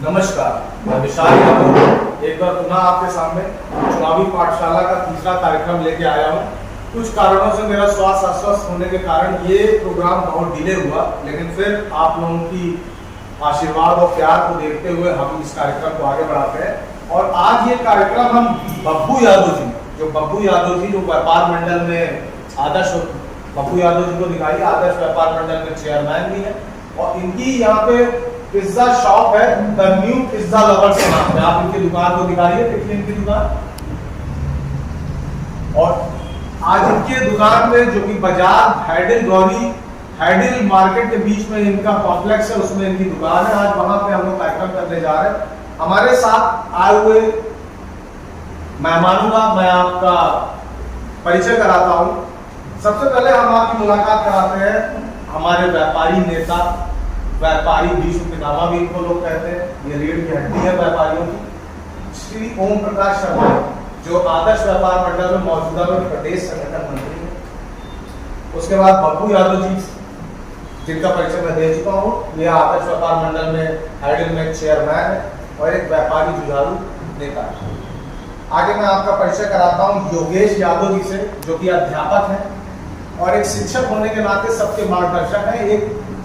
नमस्कार, मैं विशाल यादव एक बार पुनः आपके सामने चुनावी पाठशाला का तीसरा कार्यक्रम लेके आया हूँ। कुछ कारणों से मेरा स्वास्थ्य अस्वस्थ होने के कारण ये प्रोग्राम बहुत डिले हुआ, लेकिन फिर आप लोगों की आशीर्वाद और प्यार को देखते हुए हम इस कार्यक्रम को आगे बढ़ाते हैं। और आज ये कार्यक्रम हम बब्बू यादव जी जो व्यापार मंडल में आदर्श बब्बू यादव जी को दिखाइए, आदर्श व्यापार मंडल में चेयरमैन भी है और इनकी यहाँ पे पिज्जा शॉप है, द न्यू पिज्जा लवर्स के नाम पे। आप इनकी दुकान को दिखाइए, देखिए इनकी दुकान। और आज इनके दुकान में जो कि बाजार हैडिल मार्केट के बीच में इनका कॉम्प्लेक्स है, उसमें इनकी दुकान है। आज वहां पे हम लोग कार्यक्रम करने जा रहे हैं। हमारे साथ आए हुए मेहमानों का मैं आपका परिचय कराता हूं। सबसे पहले हम आपकी मुलाकात कराते हैं हमारे व्यापारी नेता, व्यापारी भीष्म पितामह भी इनको लोग कहते हैं, ये रीढ़ की हड्डी है व्यापारियों की, श्री ओम प्रकाश शर्मा, जो आदर्श व्यापार मंडल में मौजूदा में प्रदेश संगठन मंत्री है। उसके बाद बब्बू यादव जी, जिनका परिचय मैं दे चुका हूँ, ये आदर्श व्यापार मंडल में हैडिल में चेयरमैन है और एक व्यापारी जुझारू नेता है। आगे मैं आपका परिचय कराता हूँ योगेश यादव जी से, जो कि अध्यापक है और एक शिक्षक होने के नाते सबके मार्गदर्शक है। एक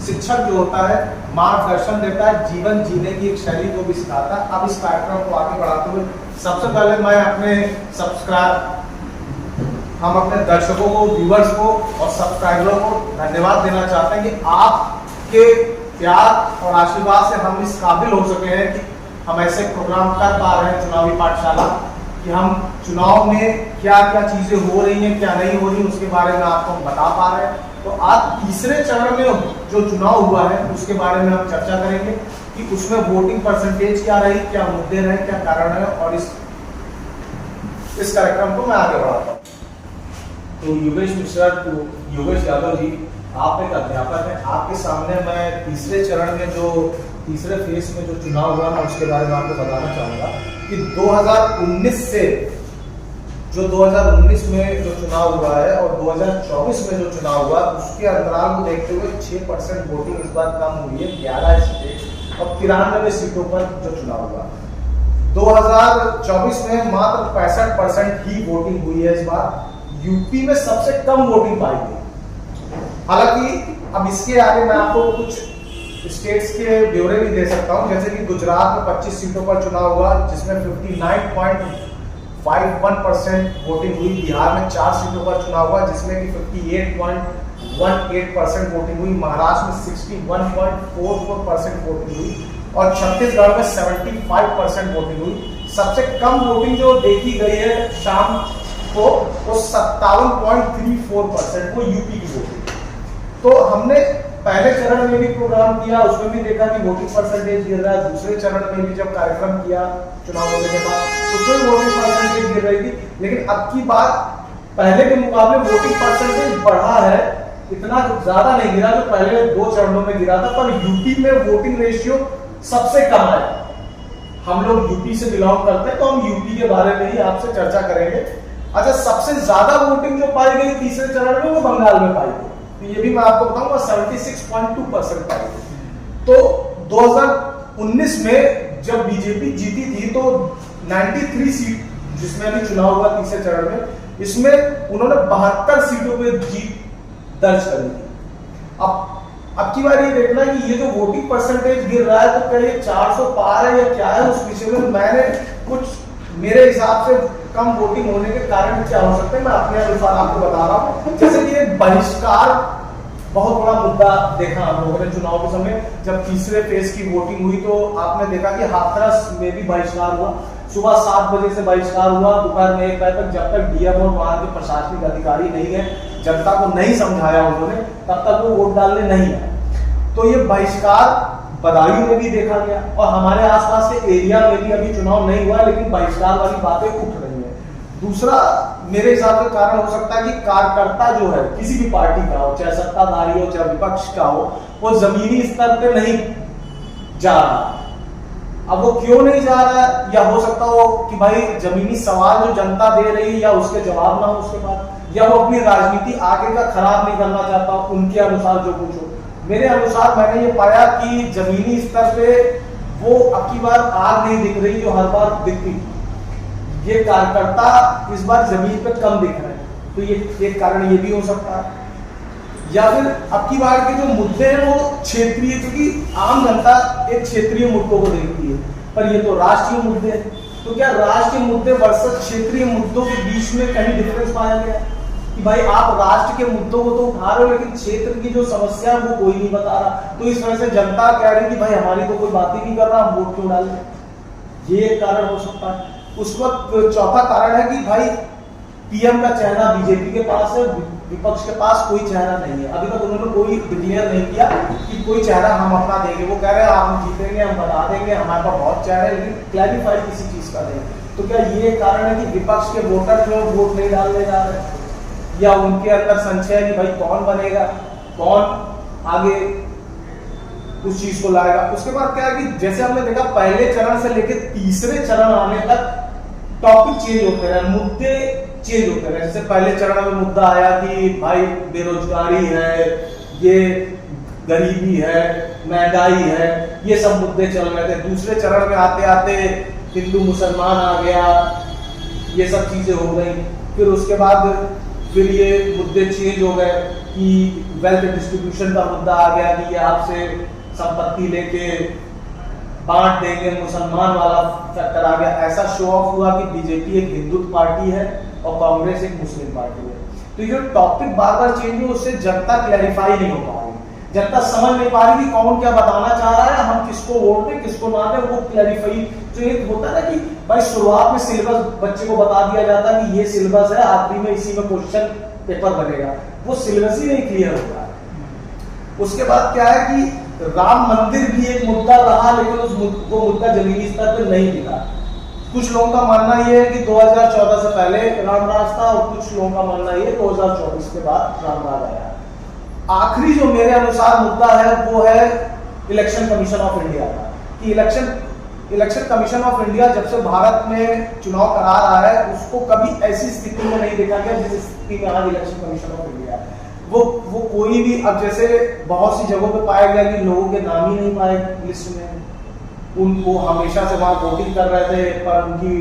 शिक्षक जो होता है मार्गदर्शन देता है, जीवन जीने की एक शैली को भी सिखाता है। अब इस कार्यक्रम को आगे बढ़ाते हुए सबसे पहले मैं हम अपने दर्शकों को, व्यूअर्स को और सब्सक्राइबरों को धन्यवाद देना चाहते हैं कि आपके प्यार और आशीर्वाद से हम इस काबिल हो सके हैं कि हम ऐसे प्रोग्राम कर पा रहे हैं चुनावी पाठशाला, कि हम चुनाव में क्या क्या चीजें हो रही हैं, क्या नहीं हो रही, उसके बारे में आपको हम बता पा रहे हैं। तो आज तीसरे चरण में जो चुनाव हुआ है उसके बारे में हम चर्चा करेंगे कि उसमें वोटिंग परसेंटेज क्या रही, क्या मुद्दे रहे, क्या कारण है, और इस कार्यक्रम को मैं आगे बढ़ाता हूँ। तो योगेश यादव जी, आप एक अध्यापक हैं, आपके सामने मैं तीसरे फेज में जो चुनाव हुआ मैं उसके बारे में आपको बताना चाहूंगा कि 2019 में जो चुनाव हुआ है और 2024 में जो चुनाव हुआ, उसके अंतराल को देखते हुए 6% वोटिंग इस बार कम हुई है, 11 सीटें और 93 सीटों पर जो चुनाव हुआ। 2024 में मात्र 65% ही वोटिंग हुई है। इस बार यूपी में सबसे कम वोटिंग पाई गई। हालांकि अब इसके आगे मैं आपको कुछ स्टेट्स के ब्यौरे भी दे सकता हूं, जैसे कि गुजरात में 25 सीटों पर चुनाव हुआ जिसमें 59.51% वोटिंग हुई। बिहार में 4 सीटों पर चुनाव हुआ जिसमें कि 58.18% वोटिंग हुई। महाराष्ट्र में 61.44% वोटिंग हुई और छत्तीसगढ़ में 75% वोटिंग हुई। सबसे कम वोटिंग जो देखी गई है शाम को, वो 57.34%, वो यूपी की वोटिंग। तो हमने पहले चरण में भी प्रोग्राम किया, उसमें भी देखा कि वोटिंग परसेंटेज गिर रहा है। दूसरे चरण में भी जब कार्यक्रम किया चुनाव होने के बाद, उसमें वोटिंग परसेंटेज गिर रही थी। लेकिन अब की बात पहले के मुकाबले वोटिंग परसेंटेज बढ़ा है, इतना ज्यादा नहीं गिरा जो पहले 2 चरणों में गिरा था। पर यूपी में वोटिंग रेशियो सबसे कम है। हम लोग यूपी से बिलोंग करते हैं तो हम यूपी के बारे में ही आपसे चर्चा करेंगे। अच्छा, सबसे ज्यादा वोटिंग जो पाई गई तीसरे चरण में वो बंगाल में पाई गई, तो ये भी मैं आपको बताऊंगा 76.2% पाई गई। तो 2019 में जब बीजेपी जीती थी तो 93 सीट जिसमें भी चुनाव हुआ तीसरे चरण में, इसमें उन्होंने 72 सीटों पे जीत दर्ज करी थी। अब की बार ये देखना कि ये जो वोटिंग परसेंटेज गिर रहा है तो क्या ये 400 पार है या क्या है, उस विषय में मैंने कुछ मेरे हिसाब से कम वोटिंग होने के कारण क्या हो सकते हैं मैं अपने अनुसार आपको बता रहा हूं। जैसे कि बहिष्कार बहुत बड़ा मुद्दा देखा हम लोगों ने चुनाव के समय। जब तीसरे फेज की वोटिंग हुई तो आपने देखा कि हाथरस में भी बहिष्कार हुआ। सुबह 7 बजे से बहिष्कार हुआ, दोपहर में 1 बजे तक, जब तक डीएम और वहां के प्रशासनिक अधिकारी नहीं है, जनता को नहीं समझाया उन्होंने, तब तक वो वोट डालने नहीं आए। तो ये बहिष्कार बदायूं में भी देखा गया और हमारे आसपास के एरिया में भी अभी चुनाव नहीं हुआ लेकिन बहिष्कार वाली बातें उठ रही है। दूसरा मेरे हिसाब से कारण हो सकता है कि कार्यकर्ता जो है किसी भी पार्टी का हो, चाहे सत्ताधारी हो चाहे विपक्ष का हो, वो जमीनी स्तर पे नहीं जा रहा। अब वो क्यों नहीं जा रहा है, या हो सकता हो कि भाई जमीनी सवाल जो जनता दे रही है या उसके जवाब ना हो उसके बाद, या वो अपनी राजनीति आगे का खराब नहीं करना चाहता उनके अनुसार जो कुछ हो। मेरे अनुसार मैंने ये पाया कि जमीनी स्तर पे वो अब की बार आग नहीं दिख रही जो हर बार दिखती थी। ये कार्यकर्ता इस बार जमीन पे कम दिख रहे हैं, तो ये एक कारण ये भी हो सकता है। या फिर अब की बार के जो मुद्दे हैं वो क्षेत्रीय, क्योंकि आम जनता एक क्षेत्रीय मुद्दों को देखती है, पर ये तो राष्ट्रीय मुद्दे हैं। तो क्या राष्ट्रीय मुद्दे वर्सेस क्षेत्रीय मुद्दों के बीच में कहीं डिफरेंस पाया गया कि भाई आप राष्ट्र के मुद्दों को तो उठा रहे हो लेकिन क्षेत्र की जो समस्या है वो कोई नहीं बता रहा, तो इस वजह से जनता कह रही कि भाई हमारी तो कोई बात ही नहीं कर रहा, हम वोट क्यों डाल रहे? ये एक कारण हो सकता है। उस वक्त चौथा कारण है कि भाई पीएम का चेहरा बीजेपी के पास है, विपक्ष के पास कोई चेहरा नहीं है। अभी तक उन्होंने कोई डिक्लेयर नहीं किया कि कोई चेहरा हम अपना देंगे। वो कह रहे हैं हम जीतेंगे, हम बता देंगे, हमारे पास बहुत चेहरे, लेकिन क्लैरिफाई किसी चीज का नहीं। तो क्या ये कारण है कि विपक्ष के वोटर जो वोट नहीं डालने जा रहे हैं, या उनके अंदर संशय है कि भाई कौन बनेगा, कौन आगे उस चीज को लाएगा? उसके बाद क्या है कि जैसे हमने देखा पहले चरण से लेकर तीसरे चरण आने तक टॉपिक चेंज होते रहे, मुद्दे चेंज होते रहे। जैसे पहले चरण में मुद्दा आया कि भाई बेरोजगारी है, ये गरीबी है, महंगाई है, ये सब मुद्दे चल रहे थे। दूसरे चरण में आते आते हिंदू मुसलमान आ गया, ये सब चीजें हो गई। फिर उसके बाद फिर ये मुद्दे चेंज हो गए कि वेल्थ डिस्ट्रीब्यूशन का मुद्दा आ गया कि ये आपसे संपत्ति लेके बांट देंगे, मुसलमान वाला फैक्टर आ गया। ऐसा शो ऑफ हुआ कि बीजेपी एक हिंदुत्व पार्टी है और कांग्रेस एक मुस्लिम पार्टी है। तो ये जो टॉपिक बार बार चेंज हुआ उससे जनता क्लैरिफाई नहीं हो पा रही, जनता समझ नहीं पा रही कि कौन क्या बताना चाह रहा है, हम किसको वोट दें किसको ना दें। वो क्लैरिफाई जो एक होता है ना कि भाई शुरुआत में सिलेबस बच्चे को बता दिया जाता है कि ये सिलेबस है, आखिरी में इसी में क्वेश्चन पेपर बनेगा, वो सिलेबस ही नहीं क्लियर होता है। उसके बाद क्या है कि राम मंदिर भी एक मुद्दा रहा, लेकिन उस वो मुद्दा जमीनी स्तर पर नहीं दिखा। कुछ लोगों का मानना यह है कि 2014 से पहले राम राज था और कुछ लोगों का मानना यह 2024 के बाद राम राज आया। आखिरी जो मेरे अनुसार मुद्दा है वो है इलेक्शन कमीशन ऑफ इंडिया का, कि इलेक्शन कमीशन ऑफ इंडिया जब से भारत में चुनाव करा रहा है उसको कभी ऐसी स्थिति में नहीं देखा गया जिस स्थिति में आज इलेक्शन कमीशन ऑफ इंडिया वो कोई भी, अब जैसे बहुत सी जगहों पे पाया गया कि लोगों के नाम ही नहीं पाए लिस्ट में, उनको हमेशा से वहां वोटिंग कर रहे थे पर उनकी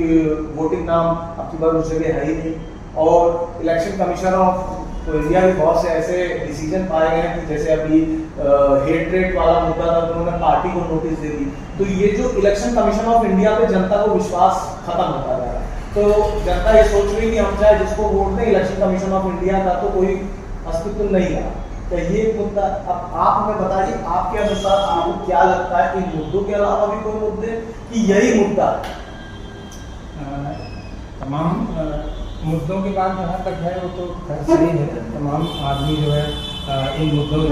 वोटिंग नाम अब की बार उस जगह है ही नहीं। और इलेक्शन कमीशन ऑफ इंडिया के बहुत से ऐसे डिसीजन पाए गए कि जैसे अभी हेट रेट वाला मुद्दा था, उन्होंने पार्टी को नोटिस दे दी। तो ये जो इलेक्शन कमीशन ऑफ इंडिया पे जनता को विश्वास खत्म होता जा रहा है। तो जनता ये सोच रही कि हम चाहे जिसको वोट दें, इलेक्शन कमीशन ऑफ इंडिया का तो कोई अस्तित्व नहीं रहा। तो ये मुद्दा, अब आप हमें बताइए आपके अनुसार आपको क्या लगता है इन मुद्दों के अलावा भी कोई मुद्दे कि यही मुद्दा तमाम मुद्दों की बात जहाँ तक है वो तो सही है। तमाम आदमी जो है इन मुद्दों को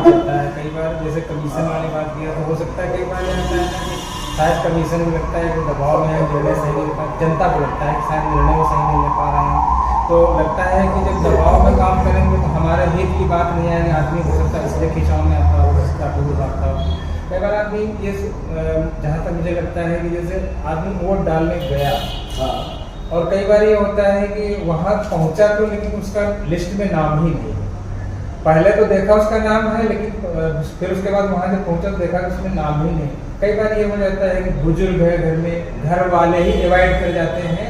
चलता है। कई बार जैसे कमीशन वाली बात किया तो हो सकता है कई बार ऐसा है कि शायद कमीशन को लगता है कि दबाव में निर्णय सही नहीं होता, जनता को लगता है कि शायद निर्णय को सही नहीं ले पा रहे हैं, तो लगता है कि जब दबाव में काम करेंगे तो हमारे हित की बात नहीं आएगी। आदमी हो सकता है इसलिए खिंचाव में आता हो सकता है, दूर आता हो। कई बार आदमी ये जहाँ तक मुझे लगता है कि जैसे आदमी वोट डालने गया और कई बार ये होता है कि वहाँ पहुँचा तो लेकिन उसका लिस्ट में नाम ही नहीं। पहले तो देखा उसका नाम है लेकिन फिर उसके बाद वहाँ जब पहुँचा तो देखा कि उसमें नाम ही नहीं। कई बार ये हो जाता है कि बुजुर्ग है घर में, घर वाले ही डिवाइड कर जाते हैं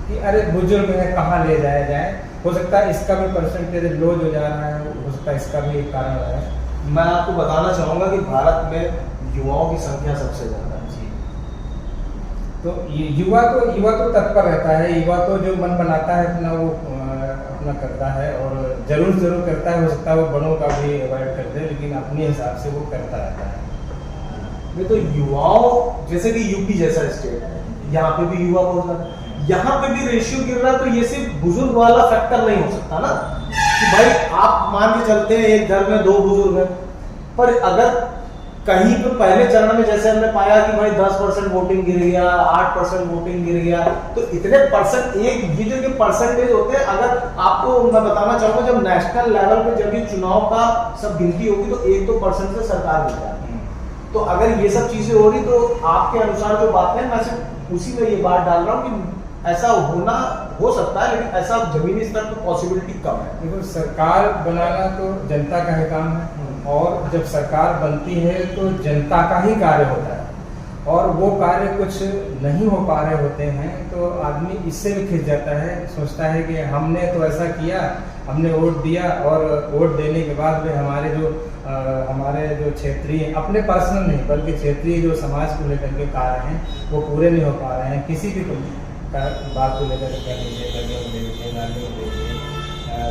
कि अरे बुजुर्ग है कहाँ ले जाया जाए। हो सकता है इसका भी परसेंटेज लो जो जा रहा है, हो सकता है इसका भी एक कारण है। मैं आपको बताना चाहूंगा कि भारत में युवाओं की संख्या सबसे ज्यादा है। तो युवा तो तत्पर रहता है, युवा तो जो मन बनाता है अपना वो अपना करता है और जरूर करता है। हो सकता है वो बड़ों का भी अवॉइड कर दे लेकिन अपने हिसाब से वो करता रहता है। नहीं तो युवाओं, जैसे कि यूपी जैसा स्टेट है, यहाँ पे भी युवा बहुत ज्यादा, यहाँ पे भी रेशियो गिर रहा है। तो ये सिर्फ बुजुर्ग वाला फैक्टर नहीं हो सकता ना कि भाई आप मान के चलते हैं एक घर में 2 बुजुर्ग हैं, पर अगर कहीं पे पहले चरण में जैसे हमने पाया कि भाई 10% वोटिंग गिर गया, 8% वोटिंग गिर गया, तो इतने परसेंट ये जो परसेंटेज होते हैं, अगर आपको मैं बताना चाहूंगा जब नेशनल लेवल पे जब ये चुनाव का सब गिनती होगी तो 1-2% से सरकार मिल जाती है। तो अगर ये सब चीजें हो रही तो आपके अनुसार जो बात है, मैं सिर्फ उसी में ये बात डाल रहा हूँ कि ऐसा होना हो सकता है लेकिन ऐसा जमीनी स्तर पर पॉसिबिलिटी कम है। देखो सरकार बनाना तो जनता का ही काम है और जब सरकार बनती है तो जनता का ही कार्य होता है और वो कार्य कुछ नहीं हो पा रहे होते हैं तो आदमी इससे भी खिंच जाता है, सोचता है कि हमने तो ऐसा किया, हमने वोट दिया और वोट देने के बाद भी हमारे जो क्षेत्रीय, अपने पर्सनल नहीं बल्कि क्षेत्रीय जो समाज को लेकर के कार्य हैं वो पूरे नहीं हो पा रहे हैं। किसी भी बात को लेकर के कह लीजिए, गलियों को ले लीजिए, नालियों को ले लीजिए,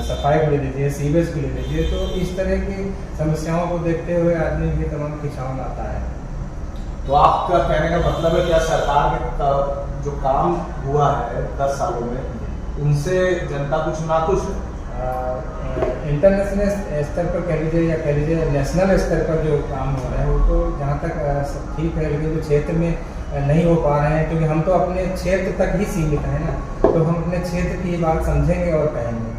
सफाई को ले लीजिए, सीवेज को ले लीजिए, तो इस तरह की समस्याओं को देखते हुए आदमी भी तमाम खिंचाव आता है। तो आपका कहने का मतलब है क्या सरकार का जो काम हुआ है 10 सालों में उनसे जनता कुछ ना कुछ इंटरनेशनल स्तर पर कह लीजिए या कह लीजिए नेशनल स्तर पर जो काम हो रहा है वो तो जहाँ तक ठीक है, लेकिन जो क्षेत्र में नहीं हो पा रहे हैं क्योंकि हम तो अपने क्षेत्र तक ही सीमित हैं ना, तो हम अपने क्षेत्र की बात समझेंगे और कहेंगे।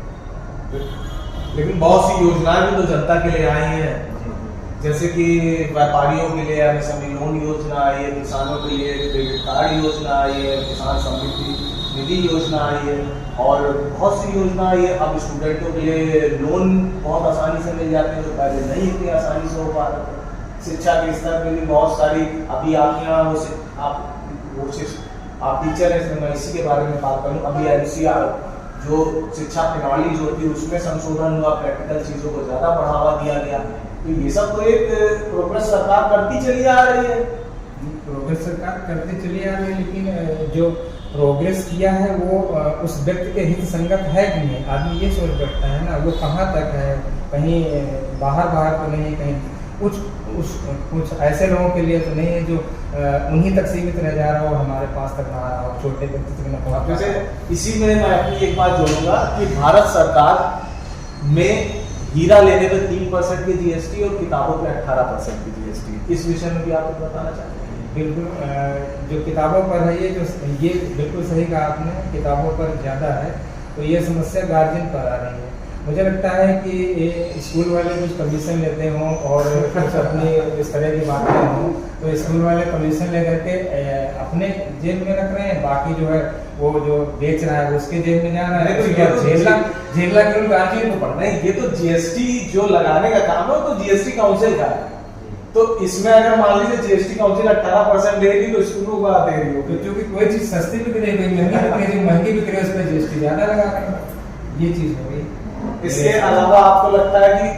लेकिन बहुत सी योजनाएं भी तो जनता के लिए आई हैं, जैसे कि व्यापारियों के लिए एमएसएमई लोन योजना आई है, किसानों के लिए क्रेडिट कार्ड योजना आई है, किसान समृद्धि निधि योजना आई है और बहुत सी योजना आई है। अब स्टूडेंटों के लिए लोन बहुत आसानी से मिल जाते हैं जो पहले नहीं इतनी आसानी से हो पा रहे थे। शिक्षा के स्तर में भी बहुत सारी, अभी आप यहाँ आप टीचर हैं, मैं इसी के बारे में बात करूँ। अभी एनसीआर जो शिक्षा प्रणाली जो थी उसमें संशोधन हुआ, प्रैक्टिकल चीज़ों को ज़्यादा बढ़ावा दिया गया। तो ये सब तो एक प्रोग्रेस सरकार करती चली आ रही है। प्रोग्रेस सरकार करती चली आ रही है, लेकिन जो प्रोग्रेस किया है वो उस व्यक्ति के हित संगत है कि नहीं, आदमी ये सोच बैठता है ना, वो कहाँ तक है, कहीं बाहर तो नहीं है, कहीं कुछ ऐसे लोगों के लिए तो नहीं है जो उन्हीं तक सीमित रह जा रहा हो, हमारे पास तक ना रहा हो, छोटे व्यक्ति तक न पहुँच। जैसे इसी में मैं अपनी एक बात जोड़ूंगा कि भारत सरकार में हीरा लेने पे 3% की जीएसटी और किताबों पे 18% की जीएसटी, इस विषय में भी आप कुछ बताना चाहते हैं? बिल्कुल, जो किताबों पर है ये बिल्कुल सही कहा आपने, किताबों पर ज़्यादा है तो ये समस्या गार्जियन पर आ रही है। मुझे लगता है कि स्कूल वाले कुछ कमीशन लेते हों और कुछ अपनी इस तरह की बातें हों तो स्कूल वाले कमीशन लेकर के अपने जेब में रख रहे हैं, बाकी जो है वो जो बेच रहा है उसके जेब में जा रहा है, तो झेलना क्यों गार्जियन को पड़ता है। नहीं, ये तो जीएसटी जो लगाने का काम है तो जीएसटी काउंसिल का है। तो इसमें अगर मान लीजिए जीएसटी काउंसिल 18% देगी तो स्कूलों को दे रही होगी, क्योंकि कोई चीज सस्ती बिक रही है, महंगी बिक रही है, उस पर जीएसटी ज्यादा लगा रहे हैं, ये चीज हो गई। इसके अलावा आपको लगता है कि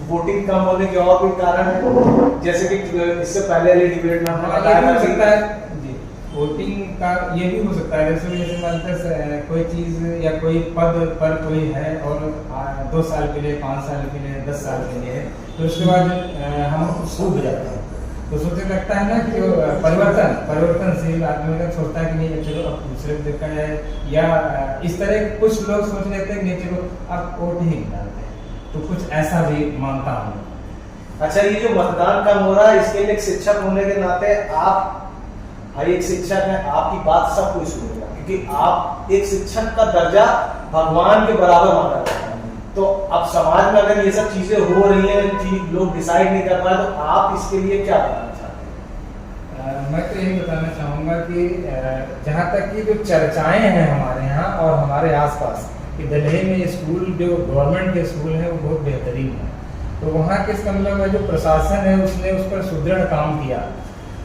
वोटिंग कम होने के और कोई कारण है, जैसे कि इससे पहले वाली डिबेट में हमने बताया हो सकता है जी, वोटिंग का ये भी हो सकता है, जैसे मानते हैं कोई चीज या कोई पद पर कोई है और 2 साल के लिए, 5 साल के लिए, 10 साल के लिए, तो उसके बाद हम सूख जाते हैं, तो सोचने लगता है ना कि जो परिवर्तनशील आदमी का सोचता है कि नहीं चलो अब दूसरे को देखा जाए, या इस तरह कुछ लोग सोच लेते हैं कि नहीं चलो अब वोट ही डालते हैं, तो कुछ ऐसा भी मानता हूँ। अच्छा, ये जो मतदान कम हो रहा है इसके लिए एक शिक्षक होने के नाते आप भाई एक शिक्षक है, आपकी बात सब कोई सुनेगा क्योंकि आप एक शिक्षक का दर्जा भगवान के बराबर माना जाता है। तो अब समाज में अगर ये सब चीजें हो रही हैं कि लोग डिसाइड नहीं कर पाए, तो आप इसके लिए क्या बताना चाहते हैं? मैं तो यही बताना चाहूँगा कि जहाँ तक कि जो चर्चाएं हैं हमारे यहाँ और हमारे आसपास कि दिल्ली में स्कूल जो गवर्नमेंट के स्कूल हैं वो बहुत बेहतरीन है, तो वहाँ किस मतलब जो प्रशासन है उसने उस पर सुदृढ़ काम किया,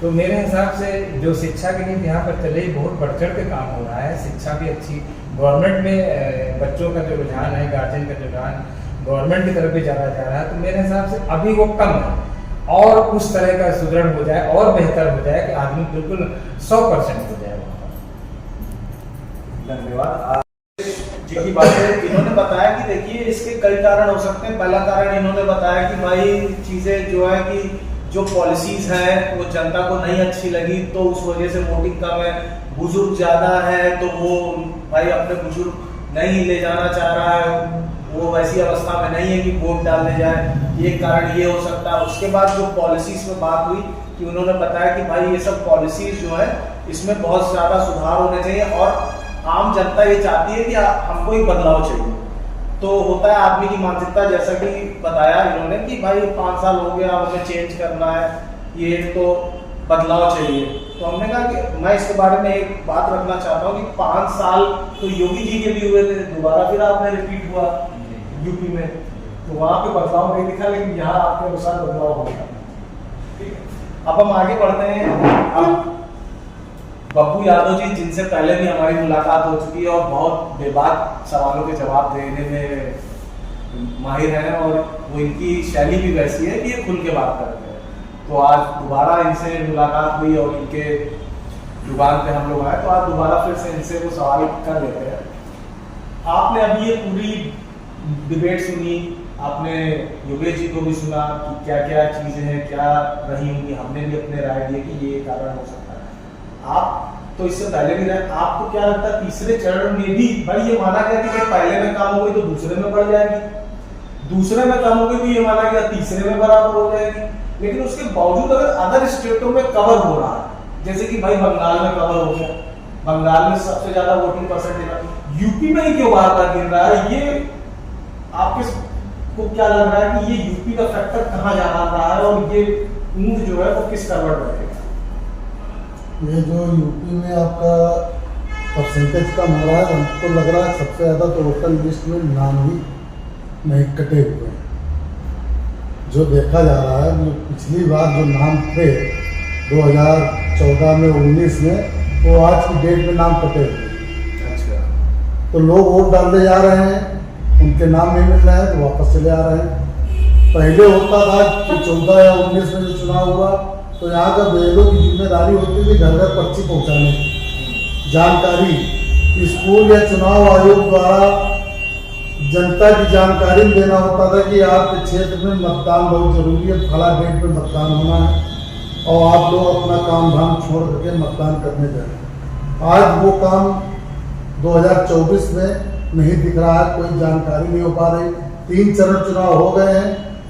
तो मेरे हिसाब से जो शिक्षा की नीति यहाँ पर चले बहुत बढ़ चढ़ के काम हो रहा है। शिक्षा भी अच्छी, गवर्नमेंट में बच्चों का जो रुझान है, गार्जियन का रुझान गवर्नमेंट की तरफ भी ज़्यादा जा रहा है, तो मेरे हिसाब से अभी वो कम है और उस तरह का सुदृढ़ हो जाए और बेहतर हो जाए कि आदमी बिल्कुल 100% हो जाए। धन्यवाद जी की बात है। इन्होंने बताया कि देखिए इसके कई कारण हो सकते हैं। पहला कारण इन्होंने बताया कि भाई चीजें जो है कि जो पॉलिसीज हैं वो जनता को नहीं अच्छी लगी तो उस वजह से वोटिंग कम है। बुजुर्ग ज्यादा है तो वो भाई अपने बुजुर्ग नहीं ले जाना चाह रहा है, वो वैसी अवस्था में नहीं है कि वोट डालने जाए, ये कारण ये हो सकता है। उसके बाद जो पॉलिसीज में बात हुई कि उन्होंने बताया कि भाई ये सब पॉलिसीज जो है इसमें बहुत ज्यादा सुधार होने चाहिए और आम जनता ये चाहती है कि हमको एक बदलाव चाहिए। तो होता है आदमी की मानसिकता, जैसा कि बताया इन्होंने कि भाई 5 साल हो गया, हमें चेंज करना है, ये तो बदलाव चाहिए। तो हमने कहा कि मैं इसके बारे में एक बात रखना चाहता हूँ कि 5 साल तो योगी जी के भी हुए थे, दोबारा फिर आपने रिपीट हुआ यूपी में, तो वहाँ पे बदलाव नहीं दिखा, लेकिन यहाँ आपके अनुसार बदलाव होगा। ठीक है, अब हम आगे बढ़ते हैं। अब बब्बू यादव जी, जिनसे पहले भी हमारी मुलाकात हो चुकी है और बहुत बेबाक सवालों के जवाब देने में माहिर हैं, और वो इनकी शैली भी वैसी है कि ये खुल के बात करते हैं। तो आज दोबारा इनसे मुलाकात हुई और इनके जुबान पे हम लोग आए, तो आज दोबारा फिर से इनसे वो सवाल कर लेते हैं। आपने अभी ये पूरी डिबेट सुनी, आपने योगेश जी को भी सुना कि क्या क्या चीजें हैं, क्या रही होंगी, हमने भी अपने राय दिए कि ये कारण हो सकता है। आप तो इससे पहले भी रहे, आपको क्या लगता है तीसरे चरण में भी भाई ये माना गया कि पहले में कम हो गई तो दूसरे में बढ़ जाएगी, दूसरे में कम हो गई तो ये माना गया तीसरे में बराबर हो जाएगी, लेकिन उसके बावजूद अगर अदर स्टेटों में कवर हो रहा है, जैसे कि भाई बंगाल में कवर हो गया, बंगाल में सबसे ज्यादा वोटिंग परसेंटेज, यूपी में ही क्यों बार बार गिर रहा है, ये आपके को क्या लग रहा है कि ये यूपी का फैक्टर कहाँ जा रहा है और ये ऊंट जो है वो किस करवट बैठेगा? ये जो यूपी में आपका परसेंटेज कम हो रहा है, हमको लग रहा है सबसे ज़्यादा तो वोटर लिस्ट में नाम ही नहीं कटे हुए हैं। जो देखा जा रहा है जो पिछली बार जो नाम थे 2014 में 19 में, वो आज की डेट में नाम कटे हुए हैं। अच्छा, तो लोग वोट डालने जा रहे हैं, उनके नाम नहीं मिल रहे हैं तो वापस चले आ रहे हैं। पहले होता था कि 14 या 19 में जो चुनाव हुआ तो यहाँ का वेदों की जिम्मेदारी होती थी घर घर पर्ची पहुँचाने की, जानकारी स्कूल या चुनाव आयोग द्वारा जनता की जानकारी देना होता था कि आपके क्षेत्र में मतदान बहुत जरूरी है, फला डेट पे मतदान होना है और आप लोग अपना काम धाम छोड़ करके मतदान करने जाए। आज वो काम 2024 में नहीं दिख रहा है, कोई जानकारी नहीं हो पा रही। 3 चरण चुनाव हो गए हैं,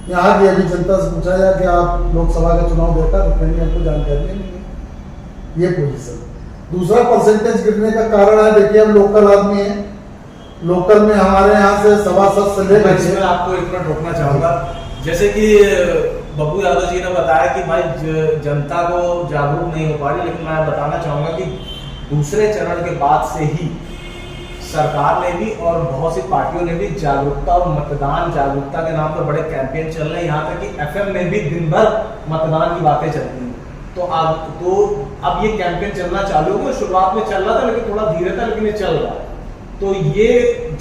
यहाँ की अभी जनता से पूछा जाए कि आप लोकसभा का चुनाव देखा तो कहीं हमको जानकारी नहीं है। ये पोजीशन। दूसरा परसेंटेज गिरने का कारण है, देखिए हम लोकल आदमी हैं, लोकल में हमारे यहाँ से सभासद से लेकर, आपको एक मिनट रोकना चाहूंगा। जैसे कि बब्बू यादव जी ने बताया कि भाई जनता को जागरूक नहीं हो पा रही, लेकिन मैं बताना चाहूंगा कि दूसरे चरण के बाद से ही सरकार ने भी और बहुत सी पार्टियों ने भी जागरूकता और मतदान जागरूकता के नाम पर बड़े कैंपेन चल रहे हैं, यहाँ तक कि एफएम में भी दिन भर मतदान की बातें चलती हैं। तो अब ये कैंपेन चलना चालू हो गया, शुरुआत में चल रहा था लेकिन थोड़ा धीरे था, लेकिन ये चल रहा है। तो ये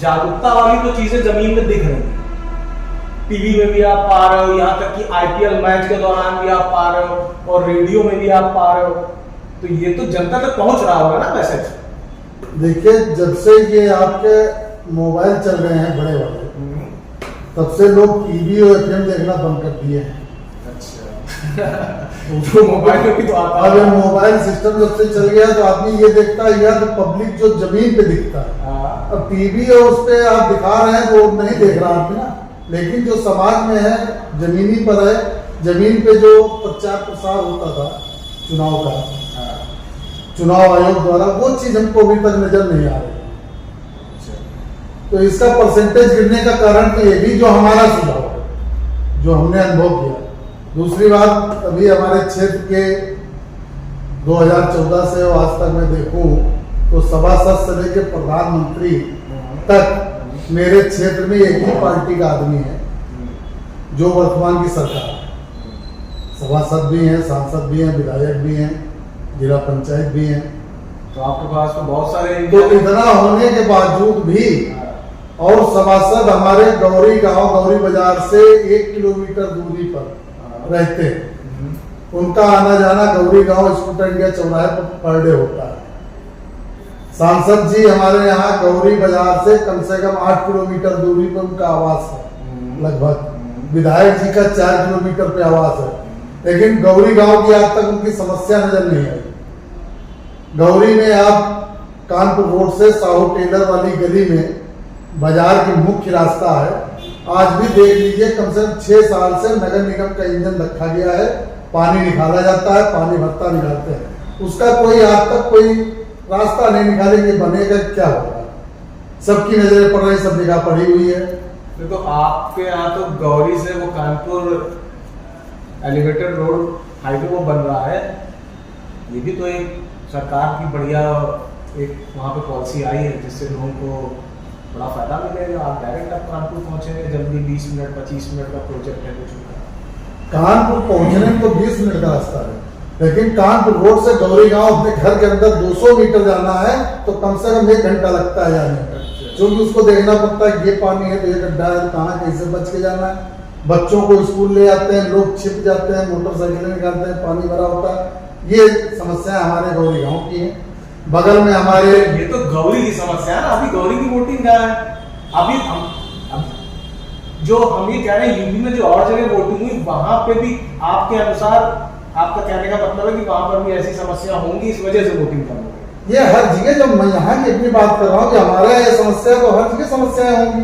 जागरूकता वाली तो चीजें जमीन में दिख रही हैं, टीवी में भी आप पा रहे हो, यहाँ तक कि आईपीएल मैच के दौरान भी आप पा रहे हो और रेडियो में भी आप पा रहे हो, तो ये तो जनता तक पहुंच रहा होगा ना मैसेज। देखिए जब से ये आपके मोबाइल चल रहे हैं बड़े वाले, तब से लोग टीवी और एफएम देखना बंद कर दिए हैं। अच्छा तो मोबाइल में भी तो आता है। अब मोबाइल सिस्टम जब से चल गया तो आदमी ये देखता है या तो पब्लिक जो जमीन पे दिखता है, अब टीवी और उस पे आप दिखा रहे हैं तो नहीं देख रहा आदमी ना, लेकिन जो समाज में है जमीनी पर है, जमीन पे जो प्रचार प्रसार होता था चुनाव का, चुनाव आयोग द्वारा, वो चीज हमको अभी तक नजर नहीं आ रही। तो इसका परसेंटेज गिरने का कारण तो ये भी जो हमारा सुझाव है, जो हमने अनुभव किया। दूसरी बात, अभी हमारे क्षेत्र के 2014 से आज तक मैं देखूं तो सभासद से लेकर प्रधानमंत्री तक मेरे क्षेत्र में एक ही पार्टी का आदमी है जो वर्तमान की सरकार, सभासद भी हैं, सांसद भी हैं, विधायक भी हैं, जिला पंचायत भी हैं। तो आपके पास तो बहुत सारे, तो इतना होने के बावजूद भी और सभासद हमारे गौरी गांव गौरी बाजार से 1 किलोमीटर दूरी पर रहते हैं, उनका आना जाना गौरी गांव स्कूटर इंडिया चौराहे पर डे होता है। सांसद जी हमारे यहाँ गौरी बाजार से कम 8 किलोमीटर दूरी पर उनका आवास है लगभग, विधायक जी का 4 किलोमीटर पे आवास है, लेकिन गौरी गांव की आज तक उनकी समस्या नजर नहीं आई। गौरी में आप कानपुर रोड से साहू टेलर वाली गली में बाजार की मुख्य रास्ता है, आज भी देख लीजिए कम से कम 6 साल से नगर निगम का इंजन रखा गया है, पानी निकाला जाता है, पानी भरता निकालते हैं, उसका कोई आज तक कोई रास्ता नहीं निकालेंगे, बनेगा क्या होगा। सबकी नजरें पड़ रही, सब जगह पड़ी हुई है। देखो आपके यहाँ तो गौरी से वो कानपुर एलिवेटेड रोड हाईवे वो बन रहा है, ये भी तो एक सरकार की बढ़िया एक वहाँ पे पॉलिसी आई है जिससे लोगों को बड़ा फायदा मिलेगा। आप डायरेक्ट आप कानपुर पहुँचेंगे जल्दी, 20 मिनट 25 मिनट का प्रोजेक्ट है कुछ। कानपुर पहुँचने में तो 20 मिनट का रास्ता है, लेकिन कानपुर रोड से गौरी गांव अपने घर के अंदर 200 मीटर जाना है तो कम से कम 1 घंटा लगता है जाने में, क्योंकि उसको देखना पड़ता है ये पानी है तो ये गड्ढा है, कहाँ कैसे बच के जाना है। बच्चों को स्कूल ले जाते हैं, लोग छिप जाते हैं, मोटरसाइकिलें निकालते हैं, पानी भरा होता है। ये समस्या हमारे गौरी गांव की है। बगल में हमारे ये तो गौरी की समस्या है ना। अभी गौरी की वोटिंग कहाँ है? अभी जो हम ये कह रहे हैं यूपी में जो और जगह वोटिंग हुई वहां पे भी आपके अनुसार, आपका कहने का मतलब है कि वहां पर भी ऐसी समस्या होंगी, इस वजह से वोटिंग कम होगी। ये हर जगह, जब मैं यहाँ की अपनी बात कर रहा हूँ कि हमारे यहाँ ये समस्या तो हर जगह समस्याएं होंगी,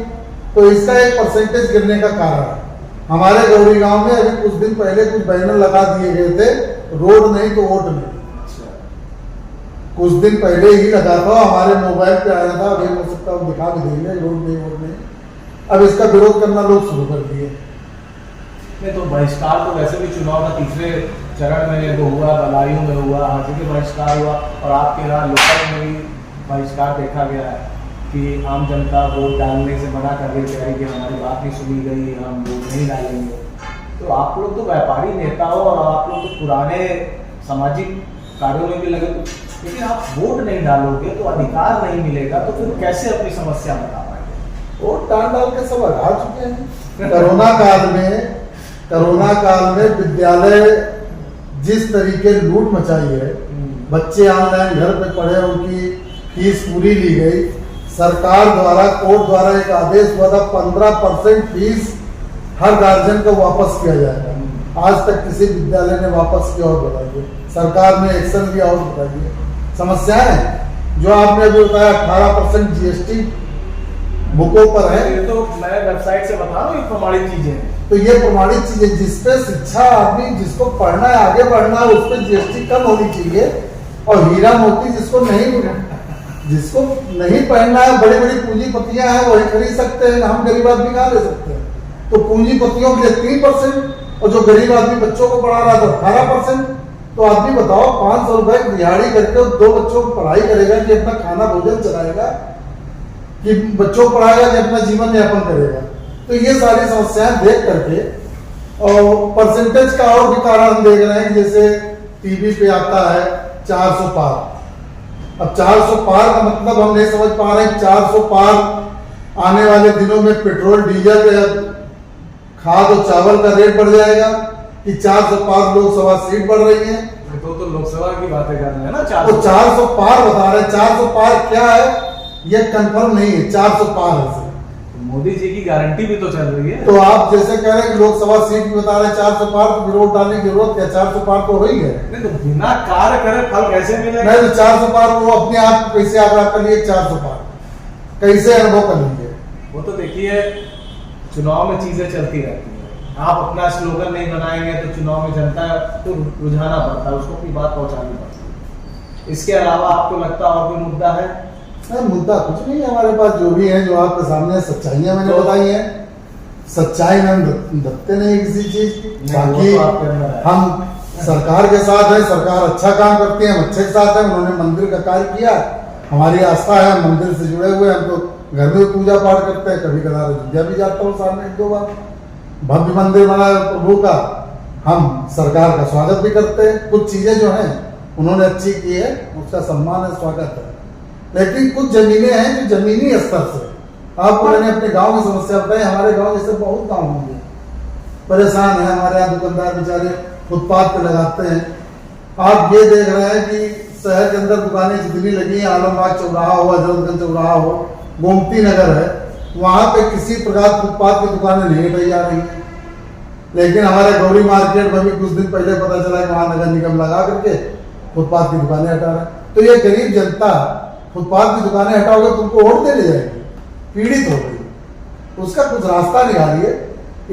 तो इसका एक परसेंटेज गिरने का कारण है। हमारे गौरी गांव में अभी कुछ दिन पहले कुछ बैनर लगा दिए गए थे, रोड नहीं तो वोट नहीं। कुछ दिन पहले ही लगा था, हमारे मोबाइल पे आया था, अभी हो सकता है दिखा भी देंगे, रोड नहीं वोट नहीं। अब इसका विरोध करना लोग शुरू कर दिए। नहीं तो बहिष्कार तो वैसे भी चुनाव का तीसरे चरण में वो हुआ, बदायूं में हुआ, हाजी के बहिष्कार हुआ, और आपके यहाँ लोकल में भी बहिष्कार देखा गया है कि आम जनता वोट डालने से मना कर रही है कि हमारी बात नहीं सुनी गई, हम वोट नहीं डालेंगे। तो आप लोग तो व्यापारी नेता हो और आप लोग तो पुराने सामाजिक कार्यों में भी लगे, लेकिन आप वोट नहीं डालोगे तो अधिकार नहीं मिलेगा, तो फिर कैसे अपनी समस्या बता पाएंगे? वोट डाल के सब हरा चुके हैं। कोरोना काल में विद्यालय जिस तरीके लूट मचाई है, बच्चे ऑनलाइन घर पे पढ़े, उनकी फीस पूरी ली गई। सरकार द्वारा, कोर्ट द्वारा एक आदेश हुआ था 15% फीस हर गार्जियन को वापस किया जाएगा। आज तक किसी विद्यालय ने वापस किया और बताइए, सरकार ने एक्शन लिया और बताइए। समस्याएं जो आपने अभी बताया 18% जीएसटी बुकों पर है, ये तो मैं वेबसाइट से बता रहा हूँ, ये प्रमाणित चीजें हैं। तो ये प्रमाणित चीजें, जिसपे शिक्षा आदमी जिसको पढ़ना है, आगे बढ़ना है, उस पर जीएसटी कम होनी चाहिए। और हीरा मोती जिसको नहीं पहनना है, बड़ी बड़ी पूंजीपतियां हैं वही खरीद सकते हैं, हम गरीब आदमी कहाँ ले सकते हैं। तो पूंजीपतियों के लिए 3% और जो गरीब आदमी बच्चों को पढ़ा रहा था 18%। तो आदमी बताओ 500 रुपए दिहाड़ी करके 2 बच्चों को पढ़ाई करेगा कि अपना खाना भोजन चलाएगा, कि बच्चों को पढ़ाएगा कि अपना जीवन यापन करेगा। तो ये सारी समस्याएं देख करके, और परसेंटेज का और भी कारण हम देख रहे हैं, जैसे टीवी पे आता है 400 पार। अब 400 पार का मतलब हम नहीं समझ पा रहे हैं। 400 पार आने वाले दिनों में पेट्रोल, डीजल, खाद और चावल का रेट बढ़ जाएगा कि 400 पार लोकसभा सीट बढ़ रही है। तो लोकसभा की बातें कर रहे हैं ना। 400 पार बता रहे हैं। 400 पार क्या है ये कंफर्म नहीं है, 400 पार है। मोदी जी की गारंटी भी तो चल रही है। तो आप जैसे कह रहे हैं कि लोकसभा सीट भी बता रहे हैं 400 पार, तो विरोध डालने की जरूरत क्या? 400 पार तो हो ही है। नहीं तो बिना कार्य करे फल कैसे मिलेगा? नहीं तो 400 पार वो अपने आप को कैसे आग्रह कर लिए? 400 पार कैसे अनुभव कर लेंगे? वो तो देखिए, चुनाव में चीजें चलती रहती है। आप अपना स्लोगन नहीं बनाएंगे तो चुनाव में जनता को रुझाना पड़ता है, उसको अपनी बात पहुंचानी पड़ती है। इसके अलावा आपको लगता और कोई मुद्दा है? मुद्दा कुछ नहीं है हमारे पास। जो भी है, जो आपके सामने सच्चाइयां मैंने बताई हैं, सच्चाई में हम दबते नहीं किसी चीज की। बाकी हम सरकार के साथ है, सरकार अच्छा काम करती है, हम अच्छे के साथ है। उन्होंने मंदिर का कार्य किया, हमारी आस्था है, मंदिर से जुड़े हुए। हम तो घर में पूजा पाठ करते हैं, कभी कभार अयोध्या भी जाता हूँ साल में 1-2 बार। भव्य मंदिर बना है प्रभु का, हम सरकार का स्वागत भी करते हैं। कुछ चीजें जो हैं उन्होंने अच्छी की है, उसका सम्मान है, स्वागत है। लेकिन कुछ जमीनें हैं जो जमीनी स्तर से, आपको मैंने अपने गांव की समस्या बताई। हमारे गांव जैसे बहुत गांव होंगे परेशान है। हमारे यहाँ दुकानदार बेचारे फुटपाथ पे लगाते हैं। आप ये देख रहे हैं कि शहर के अंदर दुकानें जितनी लगी हैं, आलमबाग चौराहा हो, हजरतगंज चौराहा हो, गोमती नगर है, वहां पे किसी प्रकार फुटपाथ की दुकानें नहीं हटाई जा रही है। लेकिन हमारे गौरी मार्केट में भी कुछ दिन पहले पता चला कि वहां नगर निगम लगा करके फुटपाथ की दुकानें हटा रहे हैं। तो ये गरीब जनता फुटपाथ की दुकानें हटाओगे तुमको वोट देने जाएगी, पीड़ित हो गई। उसका कुछ रास्ता निकालिए।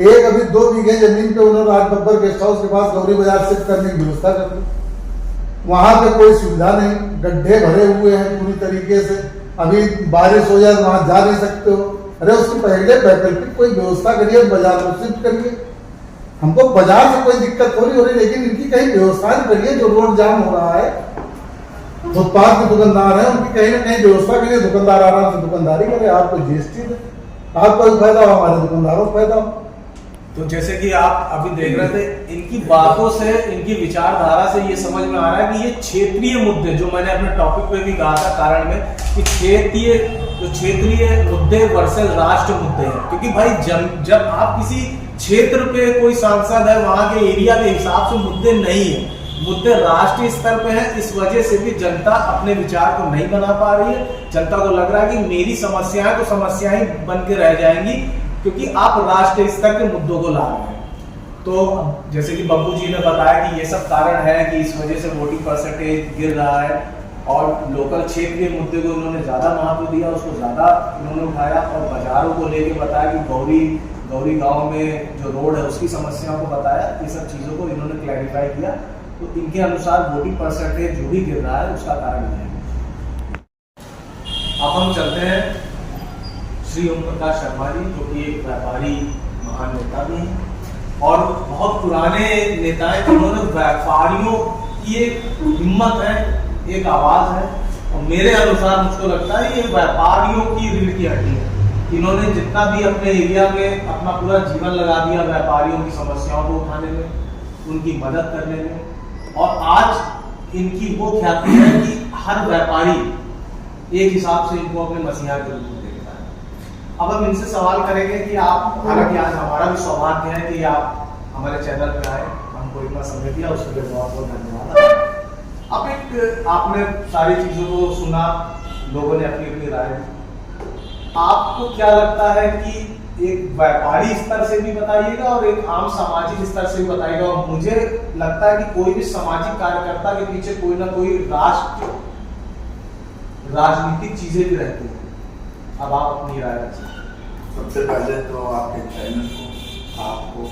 एक अभी 2 बीघे जमीन पे उन्होंने राज बब्बर गेस्ट हाउस के पास गौरी बाजार शिफ्ट करने की व्यवस्था कर दी। वहां पे कोई सुविधा नहीं, गड्ढे भरे हुए हैं पूरी तरीके से। अभी बारिश हो जाए तो वहां जा नहीं सकते हो। अरे उसके पहले वैकल्पिक कोई व्यवस्था करिए, बाजार को शिफ्ट करिए। हमको बाजार से कोई दिक्कत हो रही, लेकिन इनकी कहीं व्यवस्था करिए। जो रोड जाम हो रहा है, फुटपाथ के दुकानदार है, उनकी कहीं ना कहीं व्यवस्था करिए। दुकानदार आराम से दुकानदारी करे, आपको जीएसटी दे, आपको भी फायदा हो, हमारे दुकानदारों को फायदा हो। तो जैसे कि आप अभी देख रहे थे, इनकी बातों से, इनकी विचारधारा से ये समझ में आ रहा है कि ये क्षेत्रीय मुद्दे, जो मैंने अपने टॉपिक पे भी कहा था कारण में, कि क्षेत्रीय मुद्दे वर्सेस राष्ट्र मुद्दे हैं। क्योंकि भाई जब आप किसी क्षेत्र पे कोई सांसद है, वहां के एरिया के हिसाब से मुद्दे नहीं है, मुद्दे राष्ट्रीय स्तर पे हैं। इस वजह से भी जनता अपने विचार को नहीं बना पा रही है। जनता को लग रहा है कि मेरी समस्याएं तो समस्याएं ही बन के रह जाएंगी, क्योंकि आप राष्ट्रीय स्तर के मुद्दों को ला रहे हैं। तो जैसे कि बब्बू जी ने बताया कि ये सब कारण है कि इस वजह से वोटिंग परसेंटेज गिर रहा है, और लोकल क्षेत्रीय मुद्दे को इन्होंने ज्यादा महत्व दिया, उसको ज्यादा इन्होंने उठाया, और बाजारों को लेके बताया कि गौरी गांव में जो रोड है उसकी समस्याओं को बताया। ये सब चीजों को इन्होंने क्लैरिफाई किया। तो इनके अनुसार वोटिंग परसेंटेज जो भी गिर रहा है उसका कारण ये है। अब हम चलते हैं श्री ओम प्रकाश शर्मा जी, जो कि एक व्यापारी महान नेता भी हैं और बहुत पुराने नेता हैं, जिन्होंने व्यापारियों की एक हिम्मत है, एक आवाज है, और मेरे अनुसार मुझको लगता है ये व्यापारियों की रीढ़ की हड्डी है। इन्होंने जितना भी अपने एरिया में अपना पूरा जीवन लगा दिया व्यापारियों की समस्याओं को उठाने में, उनकी मदद करने में, और आज इनकी वो ख्याति है कि हर व्यापारी एक हिसाब से इनको अपने मसीहा के रूप में देखता है। अब हम इनसे सवाल करेंगे कि आप, हालांकि आज हमारा भी सौभाग्य है कि आप हमारे चैनल पे आए, हमको इतना समय दिया, उसके लिए बहुत बहुत धन्यवाद। आपने सारी चीजों को सुना, लोगों ने अपनी अपनी राय दी। आपको क्या लगता है कि एक व्यापारी स्तर से भी बताइएगा और एक आम सामाजिक स्तर से भी बताइएगा, और मुझे लगता है कि कोई भी सामाजिक कार्यकर्ता के पीछे कोई ना कोई राजनीतिक चीजें भी रहती हैं। अब आप अपनी राय रखिए। सबसे पहले तो आपके चैनल को, आपको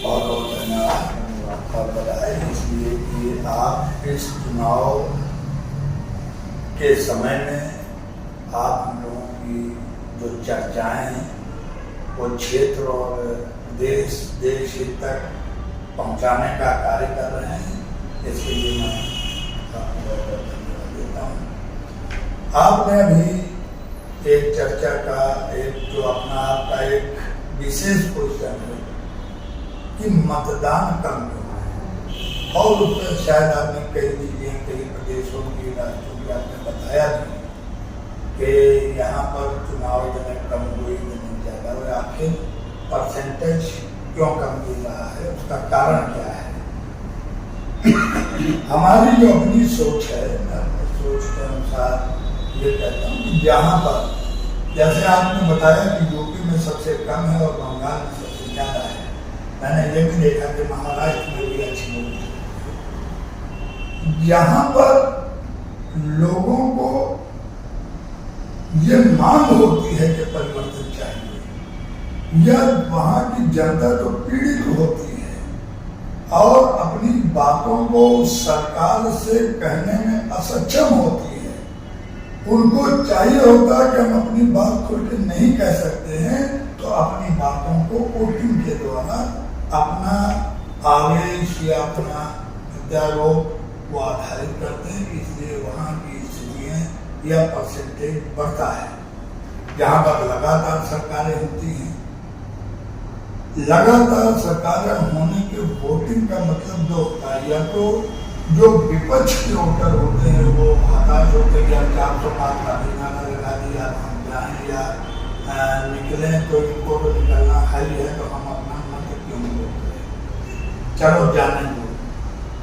बहुत बहुत धन्यवाद और बधाई, इसलिए कि आप इस चुनाव के समय में आप हम लोगों की जो चर्चाएं हैं वो क्षेत्र और देश हित तक पहुंचाने का कार्य कर रहे हैं। इसके लिए मैं आपको बहुत बहुत धन्यवाद देता हूँ। आपने अभी एक चर्चा का एक जो अपना आपका एक विशेष क्वेश्चन है कि मतदान कम क्यों है, और उस पर शायद आपने कई चीजें, कई प्रदेशों की, राष्ट्रों की आपने बताया भी कि यहाँ पर चुनाव इतने कम हुए, इतने ज्यादा हुए, आखिर परसेंटेज क्यों कम मिल रहा है, उसका कारण क्या है। हमारी जो अपनी सोच है, मैं अपनी सोच के अनुसार ये कहता हूँ कि जहाँ पर, जैसे आपने बताया कि यूपी में सबसे कम है और बंगाल में सबसे ज्यादा है, मैंने ये भी देखा कि महाराष्ट्र में भी अच्छी होगी। यहाँ पर लोगों को ये मांग होती है कि परिवर्तन चाहिए, या वहां की जनता तो पीड़ित होती है और अपनी बातों को सरकार से कहने में असक्षम होती है। उनको चाहिए होता है कि हम अपनी बात खुल के नहीं कह सकते हैं, तो अपनी बातों को वोटिंग के द्वारा अपना आवेश या अपना विद्यारोप वो आधारित करते हैं। इसलिए वहाँ की स्थितियाँ या परसेंटेज बढ़ता है। जहाँ पर लगातार सरकारें होती हैं, लगातार सरकारें होने के वोटिंग का मतलब दो होता है, या तो जो विपक्ष के वोटर होते हैं वो हताश होते हैं, 405 का निशाना लगा दिया, हम जाएं या निकले तो इनको तो निकलना है ही है, तो हम अपना मत क्यों बोलते हैं, चलो जाने दो।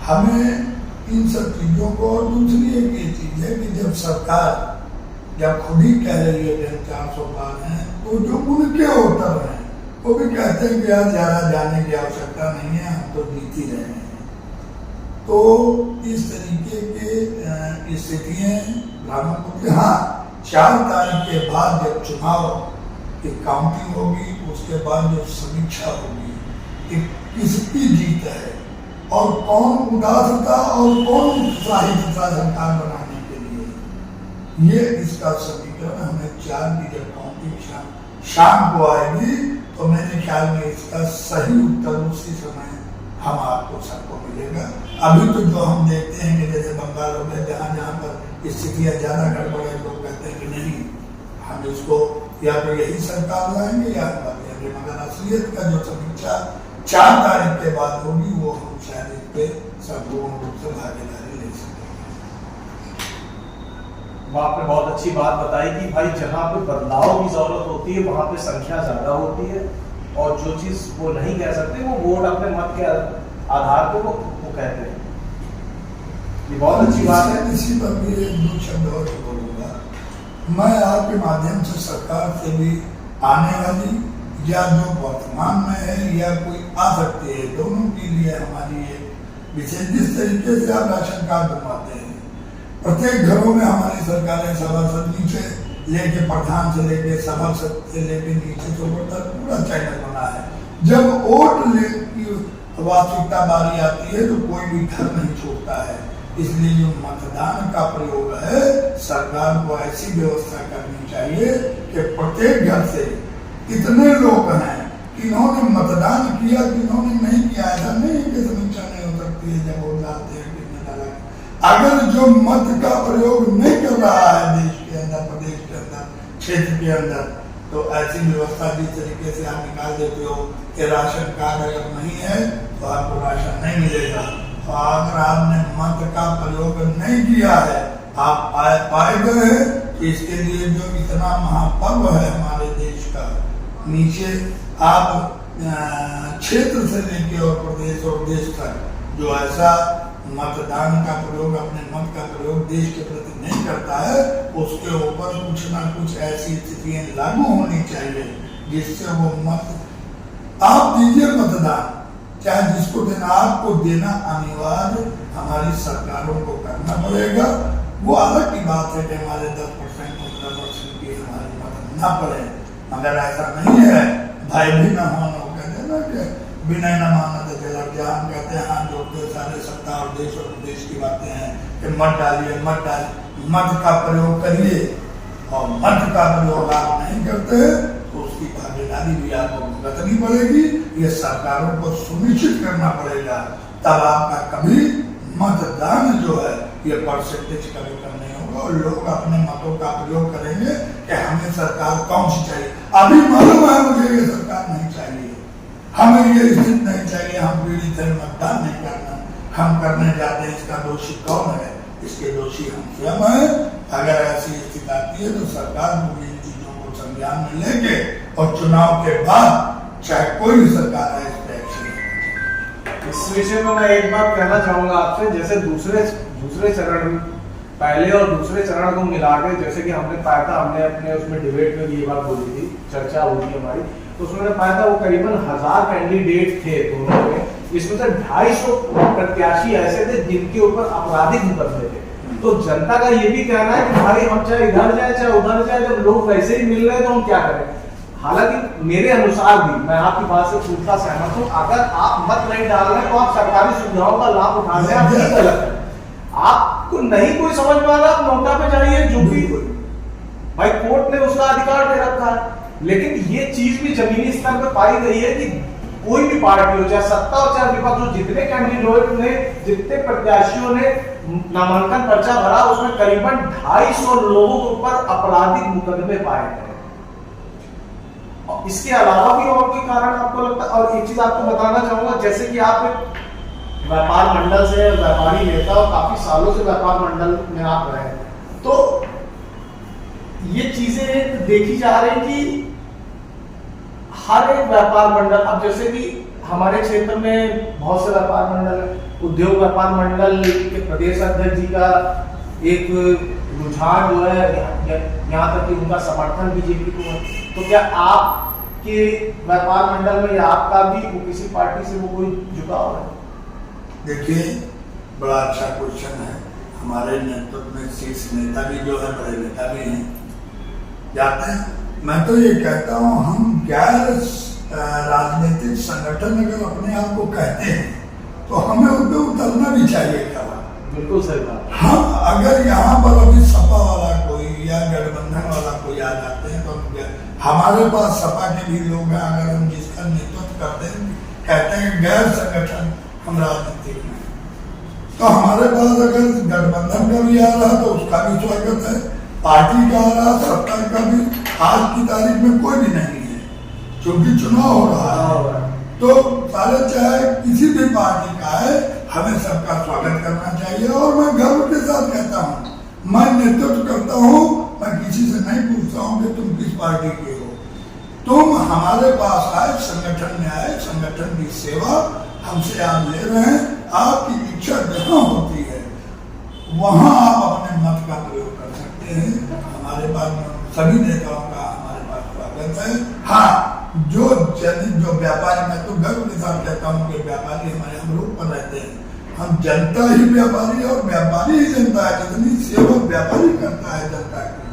हमें इन सब चीजों को, और दूसरी एक ये चीज है कि जब सरकार जब खुद ही कह रही है कि 400 पार हैं, तो जो उनके वोटर हैं वो भी कहते हैं कि यार ज्यादा जाने की आवश्यकता नहीं है, हम तो जीत ही रहे हैं। तो इस तरीके के स्थितियां भ्रामक होती। हाँ, 4 तारीख के बाद जब चुनाव की काउंटिंग होगी, उसके बाद जो समीक्षा होगी कि किसकी जीत है और कौन उदास था और कौन उत्साहित था सरकार बनाने के लिए, ये इसका समीकरण हमें 4 की जब काउंटिंग शाम को आएगी, तो मेरे ख्याल में इसका सही उत्तर उसी समय हम आपको सबको मिलेगा। अभी तो जो हम देखते हैं कि जैसे बंगाल हो गया, जहाँ जहाँ पर स्थितियाँ ज्यादा गड़बड़ है, लोग कहते हैं कि नहीं, हम इसको या तो यही सरकार लाएंगे या करेंगे, मगर असलियत का जो समीक्षा 4 तारीख के बाद होगी वो हम शायद इस पे संपूर्ण रूप से भागीदारी ले सकेंगे। आपने बहुत अच्छी बात बताई कि भाई जहाँ पे बदलाव की जरूरत होती है वहाँ पे संख्या ज्यादा होती है, और जो चीज वो नहीं कह सकते वो वोट अपने मत के आधार पे वो कहते हैं। ये बहुत अच्छी बात है। इसी पर भी 1-2 शब्द और बोलूंगा। मैं आपके माध्यम से सरकार से भी आने वाली या जो वर्तमान में है या कोई आ सकती है, दोनों के लिए हमारी एक विशेष, जिस तरीके से आप राशन कार्ड बनवाते हैं, प्रत्येक घरों में हमारी सरकारें सभासद नीचे लेके प्रधान से लेके सभासद से लेके नीचे तो ऊपर तक पूरा चैनल बना है। जब वोट की वास्तविकता बारी आती है तो कोई भी घर नहीं छोड़ता है। इसलिए जो मतदान का प्रयोग है, सरकार को ऐसी व्यवस्था करनी चाहिए कि प्रत्येक घर से इतने लोग हैं कि इन्होंने मतदान किया कि इन्होंने नहीं किया, ऐसा नहीं कि समीक्षा नहीं हो सकती है जब वोट डालते हैं। अगर जो मत का प्रयोग नहीं कर रहा है देश के अंदर, प्रदेश के अंदर, क्षेत्र के अंदर, तो ऐसी व्यवस्था जिस तरीके से आप निकाल देते हो कि राशन कार्ड अगर नहीं है तो आपको राशन नहीं मिलेगा, तो अगर आपने मत का प्रयोग नहीं किया है, आप पाए गए हैं कि इसके लिए जो इतना महापर्व है हमारे देश का, नीचे आप क्षेत्र से लेके और प्रदेश और देश तक जो ऐसा मतदान का प्रयोग, अपने मत का प्रयोग देश के प्रति नहीं करता है, उसके ऊपर कुछ ना कुछ ऐसी स्थितियां लागू होनी चाहिए जिससे वो मत आप दीजिए, मतदान चाहे जिसको देना, आपको देना अनिवार्य हमारी सरकारों को करना पड़ेगा। वो अलग की बात है कि हमारे 10% 15% की हमारी मदद ना पड़े, मगर ऐसा नहीं है। भाई भी न होना, कहते ना कि विनय न माना तो जला ज्ञान, कहते हैं हाथ जोड़ते सारे सत्ता और देश की बातें हैं कि मत डालिए, मत डालिए, मत का प्रयोग करिए, और मत का प्रयोग आप नहीं करते तो उसकी भागीदारी भी आपको भुगतनी पड़ेगी। ये सरकारों को सुनिश्चित करना पड़ेगा, तब आपका कभी मतदान जो है ये परसेंटेज कभी कम नहीं होगा और लोग अपने मतों का प्रयोग करेंगे कि हमें सरकार कौन सी चाहिए। अभी मालूम है मुझे ये सरकार नहीं चाहिए, हमें ये स्थिति नहीं चाहिए, हम पीड़ित है, मतदान नहीं करना, हम करने जाते हैं, इसका दोषी कौन है? इसके दोषी हम स्वयं हैं। अगर ऐसी स्थिति आती है तो सरकार को इन चीजों को संज्ञान में लेके और चुनाव के बाद चाहे कोई भी सरकार है इस पर एक्शन। इस विषय में मैं एक बात कहना चाहूंगा आपसे, जैसे दूसरे चरण, पहले और दूसरे चरण को मिला के, जैसे कि हमने पाया था, हमने अपने उसमें डिबेट में ये बात बोली थी, चर्चा हुई थी हमारी, तो उसमें पाया था वो करीबन 1000 कैंडिडेट थे दोनों में, इसमें से 250 प्रत्याशी ऐसे थे जिनके ऊपर आपराधिक मुकदमे थे। तो जनता का ये भी कहना है कि भाई हम चाहे इधर जाए चाहे उधर जाए, जब लोग वैसे ही मिल रहे हैं तो हम क्या करें। हालांकि मेरे अनुसार भी, मैं आपकी बात से पूरा सहमत हूँ, अगर आप मत नहीं डाल रहे तो आप सरकारी सुविधाओं का लाभ उठा रहे हैं, आप नहीं गलत है। आपको नहीं कोई समझ पा रहा, आप नोटा पे जाइए, जो भी भाई कोर्ट ने उसका अधिकार दे रखा है। लेकिन ये चीज भी जमीनी स्तर पर पाई गई है कि कोई भी पार्टी हो, चाहे सत्ता हो चाहे विपक्ष हो, जितने कैंडिडेट ने, जितने प्रत्याशियों ने नामांकन पर्चा भरा, उसमें करीबन 250 लोगों के ऊपर आपराधिक मुकदमे पाए गए। इसके अलावा भी और कोई कारण आपको लगता है? और एक चीज आपको बताना चाहूंगा, जैसे कि आप व्यापार मंडल से व्यापारी नेता और काफी सालों से व्यापार मंडल में आप रहे, तो ये चीजें देखी जा रही कि हर एक व्यापार मंडल, अब जैसे कि हमारे क्षेत्र में बहुत से व्यापार मंडल, उद्योग व्यापार मंडल के प्रदेश अध्यक्ष जी का एक रुझान जो है यहाँ तक कि उनका समर्थन बीजेपी को है। तो क्या आपके व्यापार मंडल में या आपका भी वो किसी पार्टी से वो कोई झुकाव है? देखिए, बड़ा अच्छा क्वेश्चन है। हमारे नेतृत्व में शीर्ष नेता भी जो है, बड़े नेता भी हैं, जाते हैं। मैं तो ये कहता हूँ, हम गैर राजनीतिक संगठन अगर अपने आप को कहते हैं तो हमें उन पर उतरना भी चाहिए था। बिल्कुल सही बात। हम अगर यहाँ पर अभी सपा वाला कोई या गठबंधन वाला कोई आ जाते हैं तो हमारे पास सपा के भी लोग हैं, अगर हम जिसका नेतृत्व करते हैं, कहते हैं गैर संगठन हम राजनीतिक में, तो हमारे पास अगर गठबंधन का भी आ रहा तो उसका भी स्वागत है, पार्टी का आ रहा, सत्ता का भी। आज की तारीख में कोई भी नहीं है, क्योंकि चुनाव हो रहा है, तो सारे चाहे किसी भी पार्टी का है, हमें सबका स्वागत करना चाहिए। और मैं गर्व के साथ कहता हूँ, मैं नेतृत्व करता हूँ, मैं किसी से नहीं पूछता हूँ कि तुम किस पार्टी के हो, तुम हमारे पास आए, संगठन में आए, संगठन की सेवा हमसे आप ले रहे हैं, आपकी इच्छा जहाँ होती है वहाँ आप अपने मत का प्रयोग कर सकते हैं। हमारे पास सभी नेताओं का हमारे पास स्वागत है। हाँ, जो व्यापारी, मैं तो गर्व के साथ कहता हूँ कि व्यापारी हमारे हम रोड पर रहते हैं, हम जनता ही व्यापारी है और व्यापारी ही जनता है। जितनी सेवा व्यापारी करता है जनता की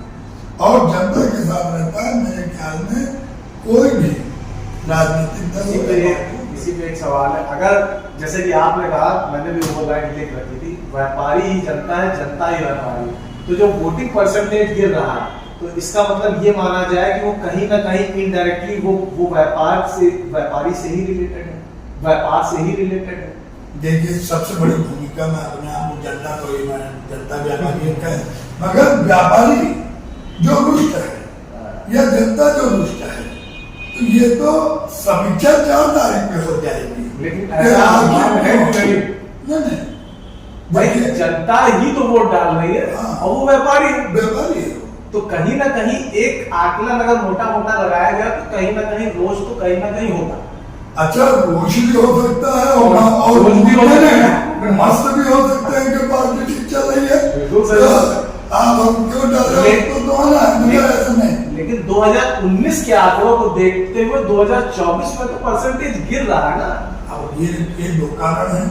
और जनता के साथ रहता है, मेरे ख्याल में कोई भी राजनीतिक दल। इसी पे एक सवाल है, अगर जैसे कि आपने कहा, मैंने भी वो लाइन लिख रखी थी, व्यापारी ही जनता है, जनता ही व्यापारी, तो जो वोटिंग परसेंटेज गिर रहा है, तो इसका मतलब ये माना जाए कि वो कहीं ना कहीं इनडायरेक्टली वो व्यापारी से ही रिलेटेड है, व्यापार से ही रिलेटेड है। देखिए, सबसे बड़ी भूमिका में अपने आप को जनता को ही जनता व्यापारी है, मगर व्यापारी जो रुष्ट है या जनता जो रुष्ट है, तो ये तो समीक्षा 4 तारीख में हो जाएगी। लेकिन ऐसा है नहीं, भाई जनता ही तो वोट डाल रही है और वो व्यापारी है। तो कहीं ना कहीं एक आकलन अगर मोटा मोटा लगाया गया तो कहीं ना कहीं रोष तो कहीं ना कहीं होगा। अच्छा, रोष भी हो सकता है और भी हो सकता है, मस्त भी हो सकते हैं कि पार्टी ठीक चल रही है, आप हम क्यों डाल रहे हैं, तो ऐसा नहीं। लेकिन 2019 के आंकड़ों को देखते हुए 2024 में तो परसेंटेज गिर रहा है ना। अब ये 2 कारण हैं,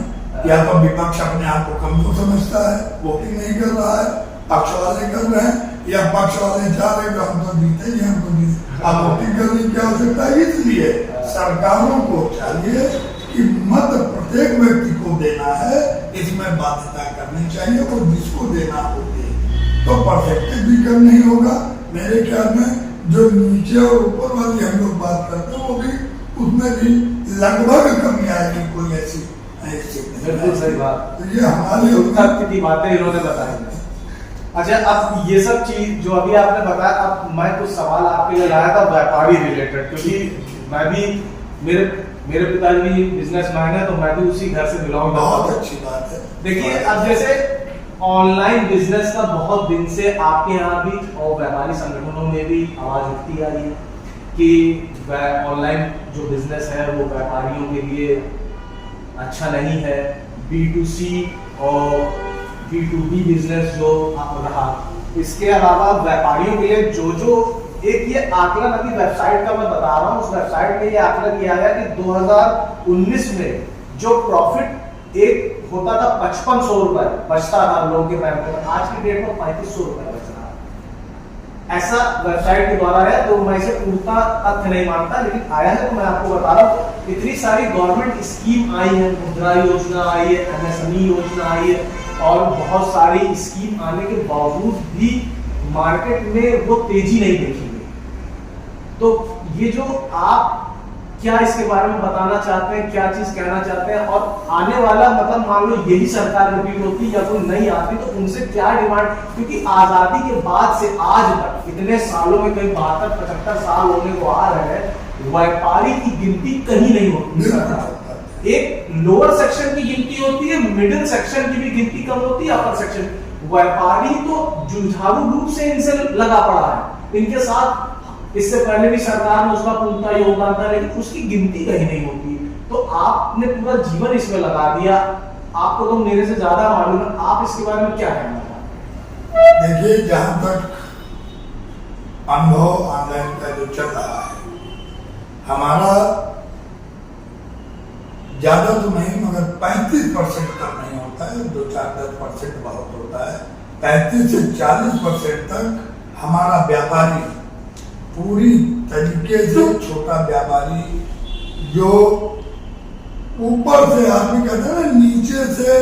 या तो विपक्ष अपने आप को कमजोर समझता है, वोटिंग नहीं कर रहा है, पक्ष वाले कर रहे हैं, या पक्ष वाले जा रहे हैं हम तो जीते ही, हम तो जीते, अब वोटिंग करने की आवश्यकता है। इसलिए सरकारों को चाहिए कि मत प्रत्येक व्यक्ति को देना है, इसमें बाध्यता करनी चाहिए, और जिसको देना होगी तो परफेक्ट भी कम नहीं होगा। मेरे ख्याल में जो नीचे और ऊपर वाली हम लोग बात करते हैं, वो भी उसमें भी लगभग कमी आएगी, कोई ऐसी बिल्कुल सही बात। तो ये हमारी की बातें इन्होंने बताई। अच्छा, अब ये सब चीज जो अभी आपने बताया, अब मैं कुछ सवाल आपके लिए लाया था व्यापारी रिलेटेड, क्योंकि मैं भी मेरे पिताजी भी बिजनेसमैन है, तो मैं भी उसी घर से बिलोंग करता हूं। बहुत अच्छी बात है। देखिए, अब जैसे ऑनलाइन बिजनेस का बहुत दिन से आपके यहाँ भी और व्यापारी संगठनों में भी आवाज उठती आ रही है कि ऑनलाइन जो बिजनेस है वो व्यापारियों के लिए अच्छा नहीं है, B2C और B2B बिजनेस जो रहा। इसके अलावा व्यापारियों के लिए जो एक ये आकलन अभी वेबसाइट का मैं बता रहा हूँ, उस वेबसाइट में ये आकलन किया गया कि 2019 में जो प्रॉफिट एक होता था 5500 रुपए बचता था लोगों के बैंक में, आज की डेट में 3500 रुपए बच रहा है। ऐसा वेबसाइट के द्वारा है, तो मैं इसे पूर्णता तथ्य नहीं मानता, लेकिन आया है तो मैं आपको बता रहा हूँ। इतनी सारी गवर्नमेंट स्कीम आई है, मुद्रा योजना आई है, MSME योजना आई है, और बहुत सारी स्कीम आने के बावजूद भी मार्केट में वो तेजी नहीं देखी गई। तो ये जो आप क्या इसके बारे में बताना चाहते हैं, क्या चीज कहना चाहते हैं, और आने वाला मतलब मान लो यही सरकार रिपीट होती या कोई नहीं आती तो उनसे क्या डिमांड, क्योंकि आजादी के बाद से आज तक इतने सालों में कई 72-75 साल होने को आ रहे हैं, व्यापारी की गिनती कहीं नहीं होती। एक लोअर सेक्शन की गिनती होती है, मिडिल सेक्शन की भी गिनती कम होती है, अपर सेक्शन। व्यापारी तो जुझारू रूप से इनसे लगा पड़ा है, इनके साथ इससे पहले भी सरकार ने उसका पूर्णतः योगदान था, लेकिन उसकी गिनती कहीं नहीं होती। तो आपने पूरा जीवन इसमें लगा दिया, आपको तो मेरे से ज्यादा मालूम है, आप इसके बारे में क्या कहना चाहते हैं? देखिए, जहां तक अनुभव ऑनलाइन का जो चल रहा है, हमारा ज्यादा तो नहीं मगर 35% कम नहीं होता है, 2-4-10% बहुत होता है। 35 से 40% तक हमारा व्यापारी पूरी तरीके से छोटा व्यापारी, जो ऊपर से आदमी कहते हैं ना, नीचे से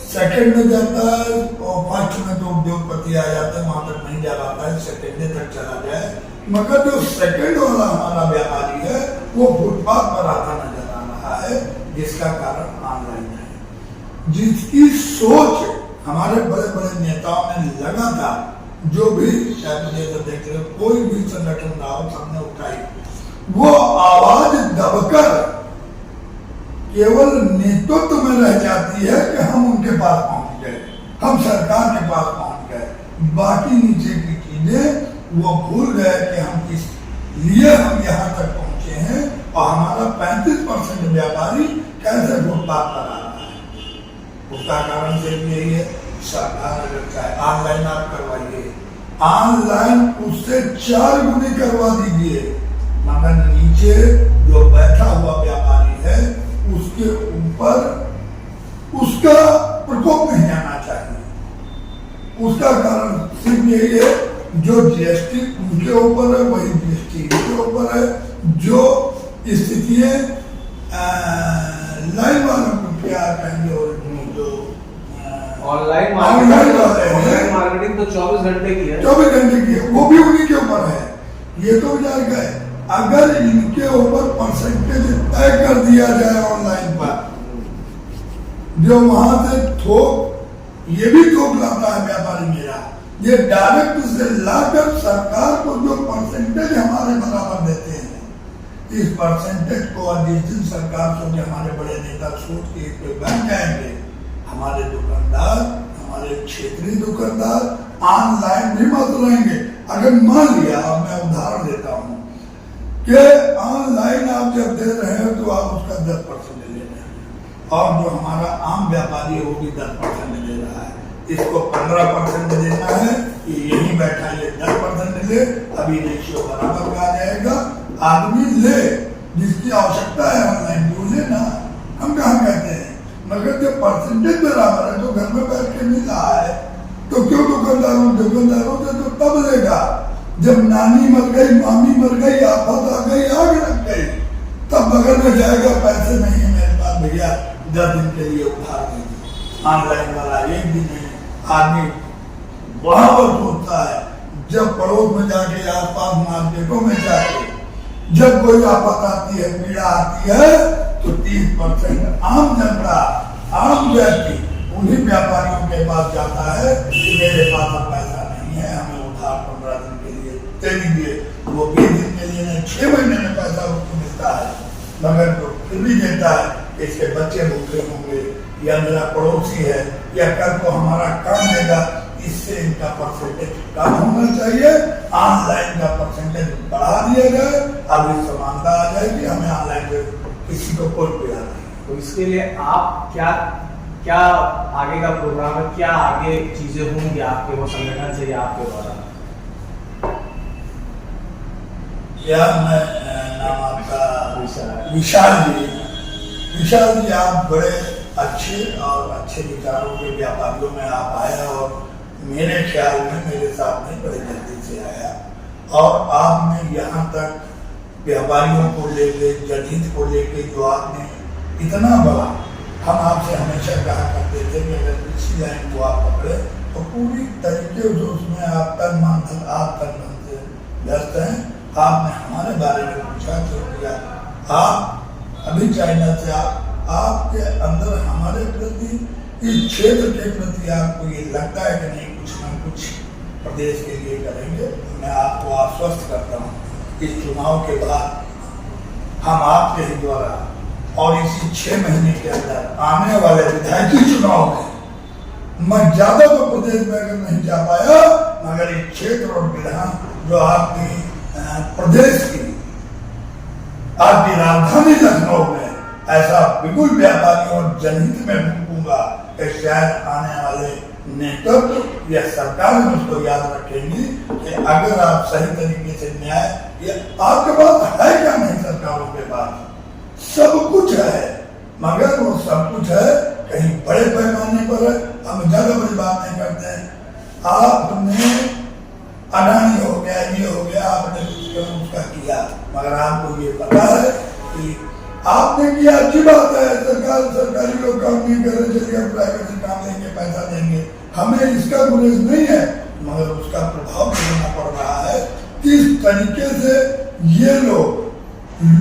सेकंड में जाता है और फर्स्ट में तो उद्योगपति आ जाता है, वहां तक नहीं जा पाता है, सेकंड तक चला जाए। मगर जो सेकंड वाला हमारा व्यापारी है वो फुटपाथ पर आता नजर आ रहा है, जिसका कारण ऑनलाइन है। जिसकी सोच हमारे बड़े बड़े नेताओं ने लगा था, जो भी देख रहे कोई भी संगठन रहा हो, सबने उठाई वो आवाज दबकर केवल नेतृत्व में रह जाती है कि हम उनके पास पहुंच गए, हम सरकार के पास पहुंच गए, बाकी नीचे की चीजें वो भूल गए कि हम किस लिए हम यहाँ तक पहुंचे हैं और हमारा 35% व्यापारी कैसे फुटपाथ पर आ रहा है। उसका कारण सिर्फ यही है, सरकार अगर चाहे ऑनलाइन आप करवाइए, ऑनलाइन उससे 4 गुनी करवा दीजिए, मगर नीचे जो बैठा हुआ व्यापारी है उसके ऊपर उसका प्रकोप नहीं आना चाहिए। उसका कारण सिर्फ यही है, जो जीएसटी उनके ऊपर है वही जीएसटी उनके ऊपर है। जो स्थितियां लाइन वालों को क्या कहेंगे, और जो ऑनलाइन मार्केटिंग तो 24 घंटे की है, 24 घंटे की है, वो भी उन्हीं के ऊपर है। ये तो विचार गए, अगर इनके ऊपर परसेंटेज तय कर दिया जाए ऑनलाइन पर, जो वहां से थोक ये भी थोक लाता है व्यापारी मेरा, ये डायरेक्ट से लाकर सरकार को जो परसेंटेज हमारे बराबर देते हैं, इस परसेंटेज को जिस दिन सरकार से हमारे बड़े नेता सोच के पे बन जाएंगे, हमारे दुकानदार, हमारे क्षेत्रीय दुकानदार ऑनलाइन भी मत रहेंगे। अगर मान लिया, और मैं उदाहरण देता हूँ कि ऑनलाइन आप जब दे रहे हो तो आप उसका 10% ले रहे हैं, और जो हमारा आम व्यापारी है वो भी 10% ले रहा है। इसको 15% देना है, यही बैठा ये 10% ले, अभी रेशियो बराबर का आ जाएगा। आदमी ले, जिसकी आवश्यकता है ऑनलाइन वो ले ना, हम कहाँ कहते हैं। मगर जब परसेंटेज बराबर है तो घर में बैठ के मिल रहा है, तो क्यों दुकानदारों से तो तब लेगा जब नानी मर गई, मामी मर गई, आफत आ गई, आग लग गई, तब बगल में जाएगा, पैसे नहीं है मेरे पास भैया 10 दिन के लिए उधार दीजिए। ऑनलाइन वाला 1 दिन नहीं, आदमी वहां पर सोचता है, जब पड़ोस में जाके आसपास मार्केटों में जाके जब कोई आफत आती है, पीड़ा आती है, तो 30% आम जनता, आम व्यक्ति उन्हीं व्यापारियों के पास जाता है कि मेरे पास अब पैसा नहीं है, हमें उधार 15 दिन के लिए दे दीजिए। वो 20 दिन के लिए नहीं, 6 महीने में पैसा उसको मिलता है, मगर तो फिर भी देता है। इसके बच्चे भूखे होंगे, या मेरा पड़ोसी है, या कल को हमारा काम देगा, इससे इनका परसेंटेज कम होना चाहिए। ऑनलाइन का परसेंटेज बढ़ा दिया जाए, अब इस समानता आ जाएगी, हमें ऑनलाइन किसी को कोई पीड़ा नहीं। तो इसके लिए आप क्या आगे का प्रोग्राम है, क्या आगे चीजें होंगी आपके वो संगठन से या आपके द्वारा? यार मैं नाम आपका विशाल जी, आप बड़े अच्छे और अच्छे विचारों के व्यापारियों में आप आए, और मेरे ख्याल में मेरे साथ में बड़े जल्दी से आया, और आपने यहाँ तक व्यापारियों को लेके, जनहित को लेके जो आपने इतना बड़ा, हम आपसे हमेशा कहा करते थे कि अगर किसी लाइन को आप पकड़े तो पूरी तरीके से उसमें आप तन मन धन आप तन मन से व्यस्त हैं। आपने हमारे बारे में पूछा, क्यों किया? आप अभी चाइना से आपके अंदर हमारे प्रति, इस क्षेत्र के प्रति आपको ये लगता है कि नहीं कुछ न कुछ प्रदेश के लिए करेंगे। मैं आपको आश्वस्त करता हूँ, इस चुनाव के बाद हम आपके ही द्वारा और इसी 6 महीने के अंदर आने वाले विधायकी चुनाव में मैं ज्यादा तो प्रदेश में अगर नहीं जा पाया, मगर इस क्षेत्र और विधान जो आपकी प्रदेश की, आपकी राजधानी लखनऊ में, ऐसा बिल्कुल व्यापारी और जनहित में भूखूंगा कि शायद आने वाले नेतृत्व या सरकार में उसको याद रखेंगी कि अगर आप सही तरीके से न्याय, या आपके पास है क्या नहीं, सरकारों के पास सब कुछ है, मगर वो सब कुछ है कहीं बड़े पैमाने पर है। हम ज्यादा बड़ी बात नहीं करते हैं। आपने अडानी हो गया, ये हो गया, आपने उसका किया, मगर आपको ये पता है कि आपने किया, अच्छी बात है, सरकारी लोग काम नहीं कर रहे, चलिए प्राइवेट से काम लेंगे, पैसा देंगे, हमें इसका गुरेज नहीं है, मगर उसका प्रभाव देना पड़ रहा है। किस तरीके से ये लोग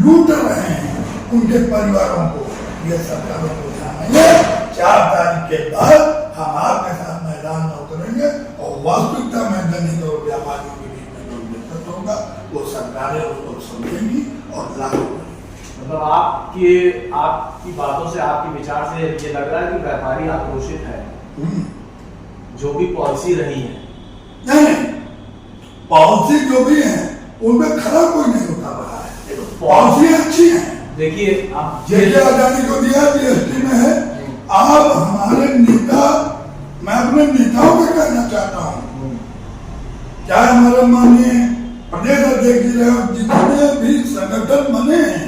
लूट रहे हैं उनके परिवारों को, ये सरकारों को ध्यान नहीं है। 4 तारीख के बाद हम आपके साथ मैदान में उतरेंगे, और वास्तविकता में जनहित और व्यापारियों के बीच में जो नेतृत्व होगा वो सरकारें उसको समझेंगी और लागू करें। मतलब आपकी बातों से, आपके विचार से ये लग रहा है कि व्यापारी आक्रोशित है, जो भी पॉलिसी रही है। नहीं, पॉलिसी जो भी है उनमें खराब कोई नहीं होता रहा है, पॉलिसी अच्छी है। देखिए आप जैसे आजादी को दिया जीएसटी में है, आप हमारे नेता, मैं अपने नेताओं को कहना चाहता हूँ, चाहे हमारे माननीय प्रदेश अध्यक्ष जी रहे, जितने भी संगठन बने हैं,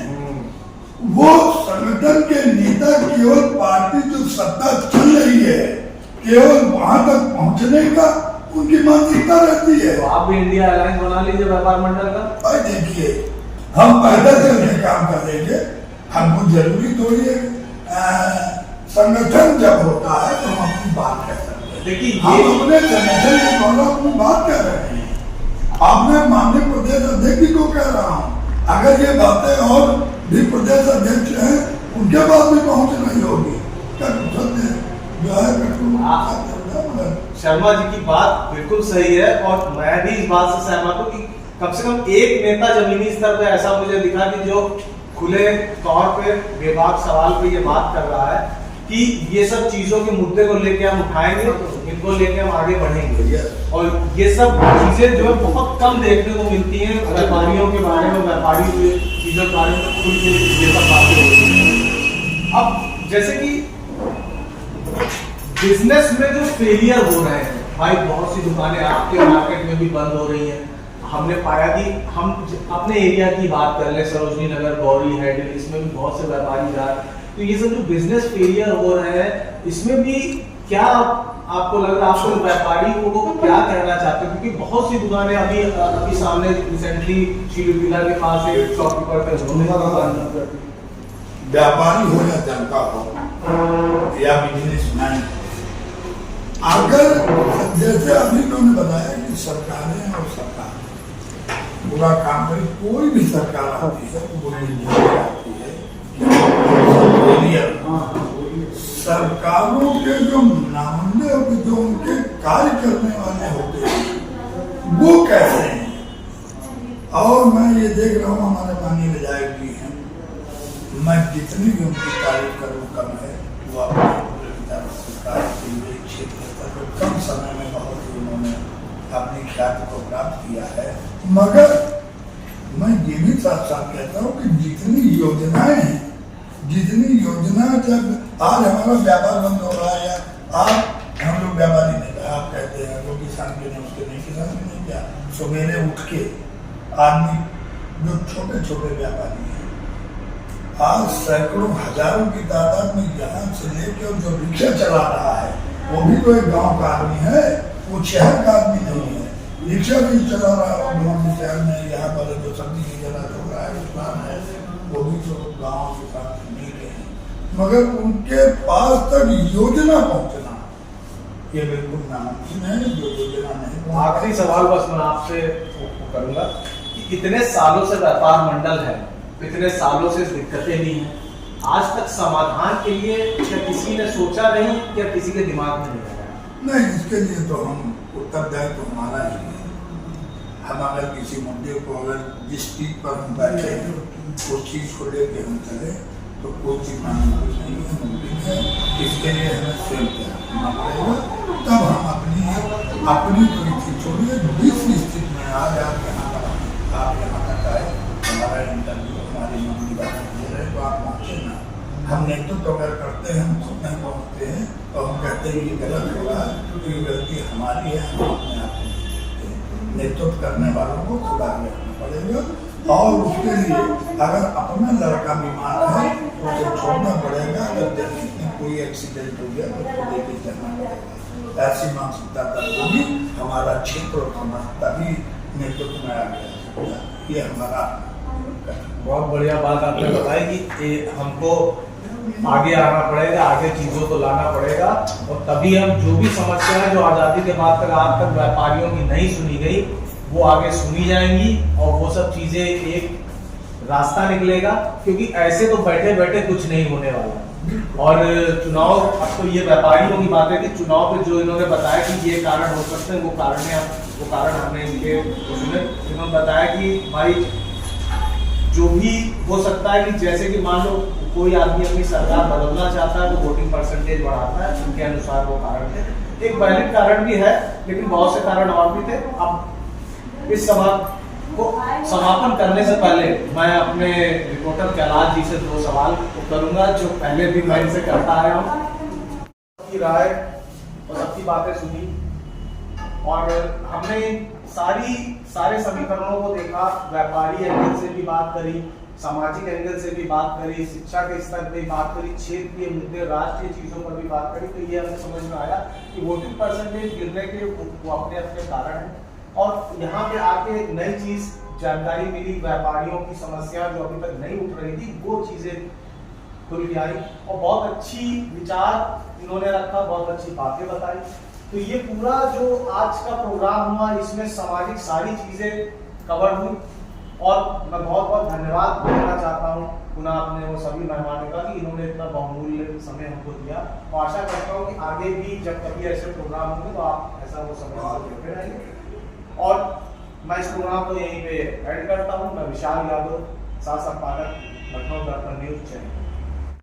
वो संगठन के नेता केवल पार्टी जो सत्ता चल रही है केवल वहां तक पहुंचने का उनकी मानसिकता रहती है। तो आप भी इंडिया अलायंस बना लीजिए व्यापार मंडल का। और देखिए, हम पैदल चलने काम कर देंगे, हमको जरूरी थोड़ी है। संगठन जब होता है तो हम अपनी बात कह सकते हैं। देखिए हम अपने संगठन के द्वारा अपनी बात कह रहे हैं। आपने माननीय प्रदेश अध्यक्ष जी को कह रहा हूँ, अगर ये बातें और भी प्रदेश अध्यक्ष हैं उनके पास भी पहुंच नहीं होगी, क्या जो है शर्मा जी की बात बिल्कुल सही है, और मैं भी इस बात से सहमत हूँ कि कम से कम एक नेता जमीनी स्तर पे ऐसा मुझे दिखा कि जो खुले तौर पे बेबाक सवाल पे ये बात कर रहा है कि ये सब चीजों के मुद्दे को लेके हम उठाएंगे, इनको लेके हम आगे बढ़ेंगे। और ये सब चीजें जो है बहुत कम देखने को मिलती हैं व्यापारियों के बारे में, व्यापारी चीजों के बारे में खुल के ये सब बातें होती हैं। अब जैसे कि बिजनेस में जो फेलियर हो रहे हैं भाई, बहुत सी दुकानें आपके मार्केट में भी बंद हो रही हैं। हमने पाया कि हम अपने एरिया की बात कर ले, सरोजनी नगर, गौरी, हेडल, इसमें भी बहुत से व्यापारी जा रहे हैं। तो ये सब जो बिजनेस फेलियर हो रहे हैं, इसमें भी क्या आपको लग रहा है, आपको व्यापारी को क्या कहना चाहते हैं? क्योंकि बहुत सी दुकानें अभी सामने रिसेंटली शिवलीला के पास एक शॉपकीपर पे व्यापारी हो या जनता हो या बिजनेसमैन, अगर जैसे अभी उन्होंने बताया कि सरकारें और सरकार पूरा काम करें, कोई भी सरकार आती है वो आती है, सरकारों के जो नुमाइंदे होते, जो उनके कार्य करने वाले होते हैं, वो कैसे हैं। और मैं ये देख रहा हूँ हमारे माननीय विधायक जी हैं, मैं जितनी भी उनकी तारीफ करूँ कम है। वो सरकार के लिए क्षेत्र पर कम समय में बहुत ही उन्होंने अपनी ख्याति को प्राप्त किया है। मगर मैं ये भी साथ साथ कहता हूँ कि जितनी योजनाएं हैं, जितनी योजना, जब आज हमारा व्यापार बंद हो रहा है या आप हम लोग व्यापारी नहीं, आप कहते हैं वो किसान के नहीं, उसके नहीं, किसान के नहीं, क्या सवेरे उठ के आदमी जो छोटे छोटे व्यापारी हैं, आज सैकड़ों हजारों की तादाद में यहाँ से लेके और जो रिक्शा चला रहा है वो भी तो एक गांव का आदमी है, वो शहर का आदमी नहीं है। रिक्शा भी चला रहा है शहर में, यहाँ पर जो सब्जी की जगह हो रहा है दुकान है, वो भी तो गाँव के साथ मिल रहे हैं। मगर उनके पास तक योजना पहुँचना ये बिल्कुल नामुमकिन है। जो योजना नहीं, आखिरी सवाल बस मैं आपसे करूंगा कि इतने सालों से व्यापार मंडल है, इतने सालों से दिक्कतें भी हैं, आज तक समाधान के लिए क्या किसी ने सोचा नहीं, क्या किसी के दिमाग में नहीं आया? नहीं, इसके लिए तो हम उत्तरदायित्व तो हमारा ही है। हम अगर किसी मुद्दे को, अगर जिस चीज पर हम बैठे उस चीज को लेके हम चले तो कोई चीज नामुमकिन नहीं है, मुमकिन है। इसके लिए हमें स्वयं तैयार करना पड़ेगा, तब हम अपनी परिस्थिति छोड़िए। जिस स्थिति में आज आप यहाँ तक आए, हमारा इंटरव्यू, हमारी मंत्री बात दे रहे तो आप पहुँचे ना। हम नेतृत्व तो अगर करते हैं, हम खुद नहीं पहुँचते हैं और हम कहते हैं ये गलत हो रहा है, तो ये गलती हमारी है, हम अपने आप को नेतृत्व करने वालों को खुद आगे रखना पड़ेगा। और उसके लिए अगर अपना लड़का बीमार है तो उसे छोड़ना पड़ेगा, अगर जल्दी में कोई एक्सीडेंट हो गया तो उसको लेके चलना पड़ेगा। ऐसी मानसिकता तब होगी, हमारा क्षेत्र और समाज तभी नेतृत्व में आ गया। ये हमारा बहुत बढ़िया बात आपने बताई कि हमको आगे आना पड़ेगा, आगे चीजों को लाना पड़ेगा, और तभी हम जो भी समस्याएं जो आजादी के बाद तक आज तक व्यापारियों की नहीं सुनी गई वो आगे सुनी जाएंगी, और वो सब चीजें एक रास्ता निकलेगा। क्योंकि ऐसे तो बैठे बैठे कुछ नहीं होने वाला। और चुनाव, अब तो ये व्यापारियों की बात है कि चुनाव पे जो इन्होंने बताया कि ये कारण हो सकते हैं, वो कारण हमने इनके उसमें इन्होंने बताया कि भाई जो भी हो सकता है कि जैसे कि मान लो कोई आदमी अपनी सरकार बदलना चाहता है तो वोटिंग परसेंटेज बढ़ाता है, उनके अनुसार वो कारण थे। एक वैलिड कारण भी है, लेकिन बहुत से कारण और भी थे। अब इस सभा को समापन करने से पहले मैं अपने रिपोर्टर कैलाश जी से 2 सवाल करूंगा जो पहले भी मैं इनसे करता आया हूँ। सबकी राय और सबकी बातें सुनी और हमने सारे समीकरणों को देखा, व्यापारी एंगल से भी बात करी, सामाजिक एंगल से भी बात करी, शिक्षा के स्तर पे बात करी, क्षेत्रीय मुद्दे, राष्ट्रीय चीजों पर भी बात करी। तो ये हमें समझ में आया कि वोटिंग परसेंटेज गिरने के वो अपने कारण है। और यहाँ पे आके एक नई चीज जानकारी मिली, व्यापारियों की समस्या जो अभी तक नहीं उठ रही थी वो चीजें खुल के आई और बहुत अच्छी विचार इन्होंने रखा, बहुत अच्छी बातें बताई। तो ये पूरा जो आज का प्रोग्राम हुआ इसमें सामाजिक सारी चीजें कवर हुई और मैं बहुत बहुत धन्यवाद देना चाहता हूँ पुनः अपने वो सभी मेहमानों का कि इन्होंने इतना बहुमूल्य समय हमको दिया और आशा करता हूँ कि आगे भी जब कभी ऐसे प्रोग्राम होंगे तो आप ऐसा वो समय देते रहेंगे। और मैं इस प्रोग्राम को यहीं पे एड करता हूँ। मैं विशाल यादव, सह संपादक, लखनऊ दर्पण न्यूज चैनल।